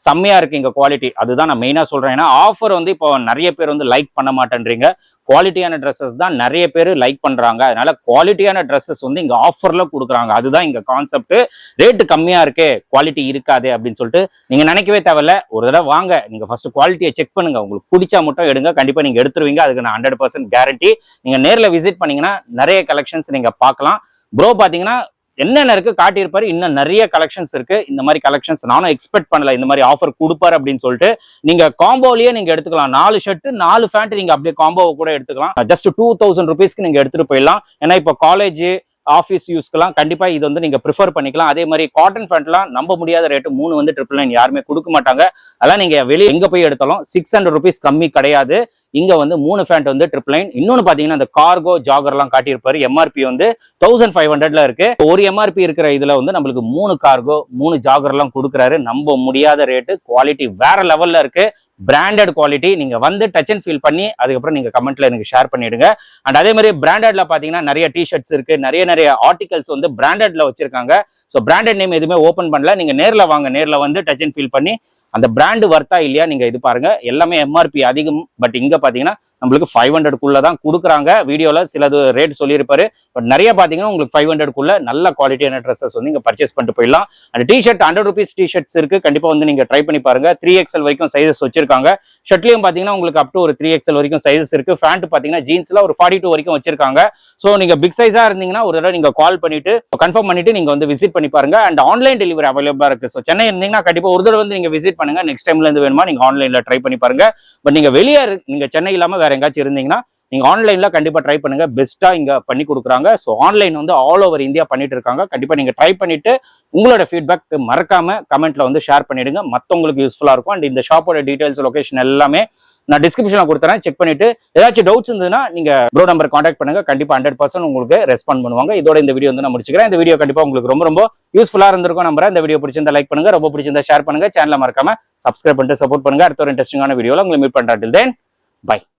செம்மையா இருக்கு இங்க குவாலிட்டி. அதுதான் நான் மெயினா சொல்றேன். ஏன்னா ஆஃபர் வந்து இப்போ நிறைய பேர் வந்து லைக் பண்ண மாட்டேன்றீங்க. குவாலிட்டியான ட்ரெஸ்ஸஸ் தான் நிறைய பேர் லைக் பண்றாங்க. அதனால குவாலிட்டியான ட்ரெஸ்ஸஸ் வந்து இங்க ஆஃபர்ல கொடுக்குறாங்க. அதுதான் இங்க கான்செப்ட். ரேட்டு கம்மியா இருக்கே, குவாலிட்டி இருக்காது அப்படின்னு சொல்லிட்டு நீங்க நினைக்கவே தேவையில்ல. ஒரு தடவை வாங்க, நீங்க ஃபர்ஸ்ட் குவாலிட்டியை செக் பண்ணுங்க. உங்களுக்கு பிடிச்சா மட்டும் எடுங்க, கண்டிப்பா நீங்க எடுத்துருவீங்க. அதுக்கு நான் 100% கேரண்டி. நீங்க நேர்ல விசிட் பண்ணீங்கன்னா நிறைய கலெக்ஷன்ஸ் நீங்க பார்க்கலாம். ப்ரோ பாத்தீங்கன்னா என்னென்ன இருக்கு காட்டியிருப்பாரு. இன்னும் நிறைய கலெக்ஷன்ஸ் இருக்கு. இந்த மாதிரி கலெக்ஷன்ஸ் நானும் எக்ஸ்பெக்ட் பண்ணல, இந்த மாதிரி ஆஃபர் கொடுப்பாரு அப்படின்னு சொல்லிட்டு. நீங்க காம்போலயே நீங்க எடுத்துக்கலாம். 4 ஷர்ட் 4 பேண்ட் நீங்க அப்படியே காம்போ கூட எடுத்துக்கலாம். ஜஸ்ட் 2000 ருபீஸ்க்கு நீங்க எடுத்துட்டு போயிடலாம். ஏன்னா இப்போ காலேஜ் ஆஃபீஸ் யூஸ்க்குலாம் கண்டிப்பா இது வந்து நீங்க ப்ரிஃபர் பண்ணிக்கலாம். அதே மாதிரி காட்டன் பேண்ட்லாம் நம்ப முடியாத ரேட்டு 3 வந்து 999 யாருமே கொடுக்க மாட்டாங்க. அதெல்லாம் நீங்க வெளியே எங்க போய் எடுத்தாலும் 600 ருபீஸ் கம்மி கிடையாது. இங்க வந்து 3 பேண்ட் வந்து 999. இன்னொன்னு பாத்தீங்கன்னா இந்த கார்கோ ஜாகர்லாம் காட்டியிருப்பாரு. எம்ஆர்பி வந்து 1500ல இருக்கு. ஒரு எம்ஆர்பி இருக்கிற இதுல வந்து நம்மளுக்கு 3 கார்கோ 3 ஜாகர்லாம் கொடுக்குறாரு. நம்ப முடியாத ரேட்டு. குவாலிட்டி வேற லெவல்ல இருக்கு. Branded quality. நீங்க வந்து டச் அண்ட் ஃபீல் பண்ணி அதுக்கப்புறம் நீங்க கமெண்ட்ல எனக்கு ஷேர் பண்ணிடுங்க. அண்ட் அதே மாதிரி பிராண்டட்ல பாத்தீங்கன்னா நிறைய டிஷர்ட்ஸ் இருக்கு, நிறைய ஆர்டிகல்ஸ் வந்து பிராண்டட்ல வச்சிருக்காங்க. சோ பிராண்டட் நேம் எதுவுமே ஓபன் பண்ணல. நீங்க நேர்ல வாங்க, நேர்ல வந்து டச் அண்ட் ஃபீல் பண்ணி அந்த பிராண்ட் வர்த்தா இல்லையா நீங்க இது பாருங்க. எல்லாமே எம்ஆர்பி அதிகம். பட் இங்க பாத்தீங்கன்னா நம்மளுக்கு 500 தான் கொடுக்குறாங்க. வீடியோல சிலது ரேட் சொல்லியிருப்பாரு. பட் நிறைய பாத்தீங்கன்னா உங்களுக்கு 500 நல்ல குவாலிட்டியான ட்ரெஸ்ஸஸ் வந்து நீங்க பர்ச்சேஸ் பண்ணிட்டு போயிடலாம். அந்த டிஷர்ட் 100 ருபீஸ் டிஷர்ட்ஸ் இருக்கு. கண்டிப்பா வந்து நீங்க ட்ரை பண்ணி பாருங்க. 3XL வரைக்கும் சைஸஸ் வச்சிருக்காங்க. ஷர்ட்லயும் பாத்தீங்கன்னா உங்களுக்கு அப் டு ஒரு 3XL வரைக்கும் சைஸஸ் இருக்கு. பேண்ட் பாத்தீங்கன்னா ஜீன்ஸ்ல ஒரு 42 வரைக்கும் வச்சிருக்காங்க. சோ நீங்க பிக் சைஸா இருந்தீங்கன்னா ஒரு தடவை நீங்க கால் பண்ணிட்டு கன்ஃபார்ம் பண்ணிட்டு நீங்க வந்து விசிட் பண்ணி பாருங்க. அண்ட் ஆன்லைன் டெலிவரி அவைலபிளா இருக்கு. சோ சென்னை இருந்தீங்கன்னா கண்டிப்பா ஒரு தடவை வந்து நீங்க விசிட் பண்ணுங்க. நெக்ஸ்ட் டைம்ல இருந்து வேணுமா நீங்க ஆன்லைன்ல ட்ரை பண்ணி பாருங்க. பட் நீங்க வெளியே நீங்க சென்னை இல்லாம வேற எங்காச்சும் இருந்தீங்கன்னா நீங்க ஆன்லைன்ல கண்டிப்பா ட்ரை பண்ணுங்க. பெஸ்டா இங்க பண்ணி கொடுக்குறாங்க. சோ ஆன்லைன் வந்து ஆல் ஓவர் இந்தியா பண்ணிட்டு இருக்காங்க. கண்டிப்பா நீங்க ட்ரை பண்ணிட்டு உங்களோட ஃபீட்பேக் மறக்காம கமெண்ட்ல வந்து ஷேர் பண்ணிடுங்க. மத்தவங்களுக்கு யூஸ்ஃபுல்லா இருக்கும். அண்ட் இந்த ஷாப்போட டீடைல்ஸ் லொகேஷன் எல்லாமே நான் டிஸ்கிரிப்ஷன்ல கொடுத்துறேன். செக் பண்ணிட்டு ஏதாச்சும் டவுட்ஸ் இருந்ததுன்னா நீங்க ப்ரோ நம்பர் கான்டாக்ட் பண்ணுங்க. கண்டிப்பா 100% உங்களுக்கு ரெஸ்பாண்ட் பண்ணுவாங்க. இதோட இந்த வீடியோ வந்து நான் முடிச்சுக்கிறேன். இந்த வீடியோ கண்டிப்பா உங்களுக்கு ரொம்ப யூஸ்ஃபுல்லா இருந்திருக்கும் நம்புறேன். இந்த வீடியோ பிடிச்சிருந்தா லைக் பண்ணுங்க, ரொம்ப பிடிச்சிருந்தா ஷேர் பண்ணுங்க. சேனலை மறக்காம சப்ஸ்கிரைப் பண்ணிட்டு சப்போர்ட் பண்ணுங்க. அடுத்த ஒரு இன்ட்ரெஸ்டிங்கான வீடியோல உங்களை மீட் பண்றேன். Till then, bye.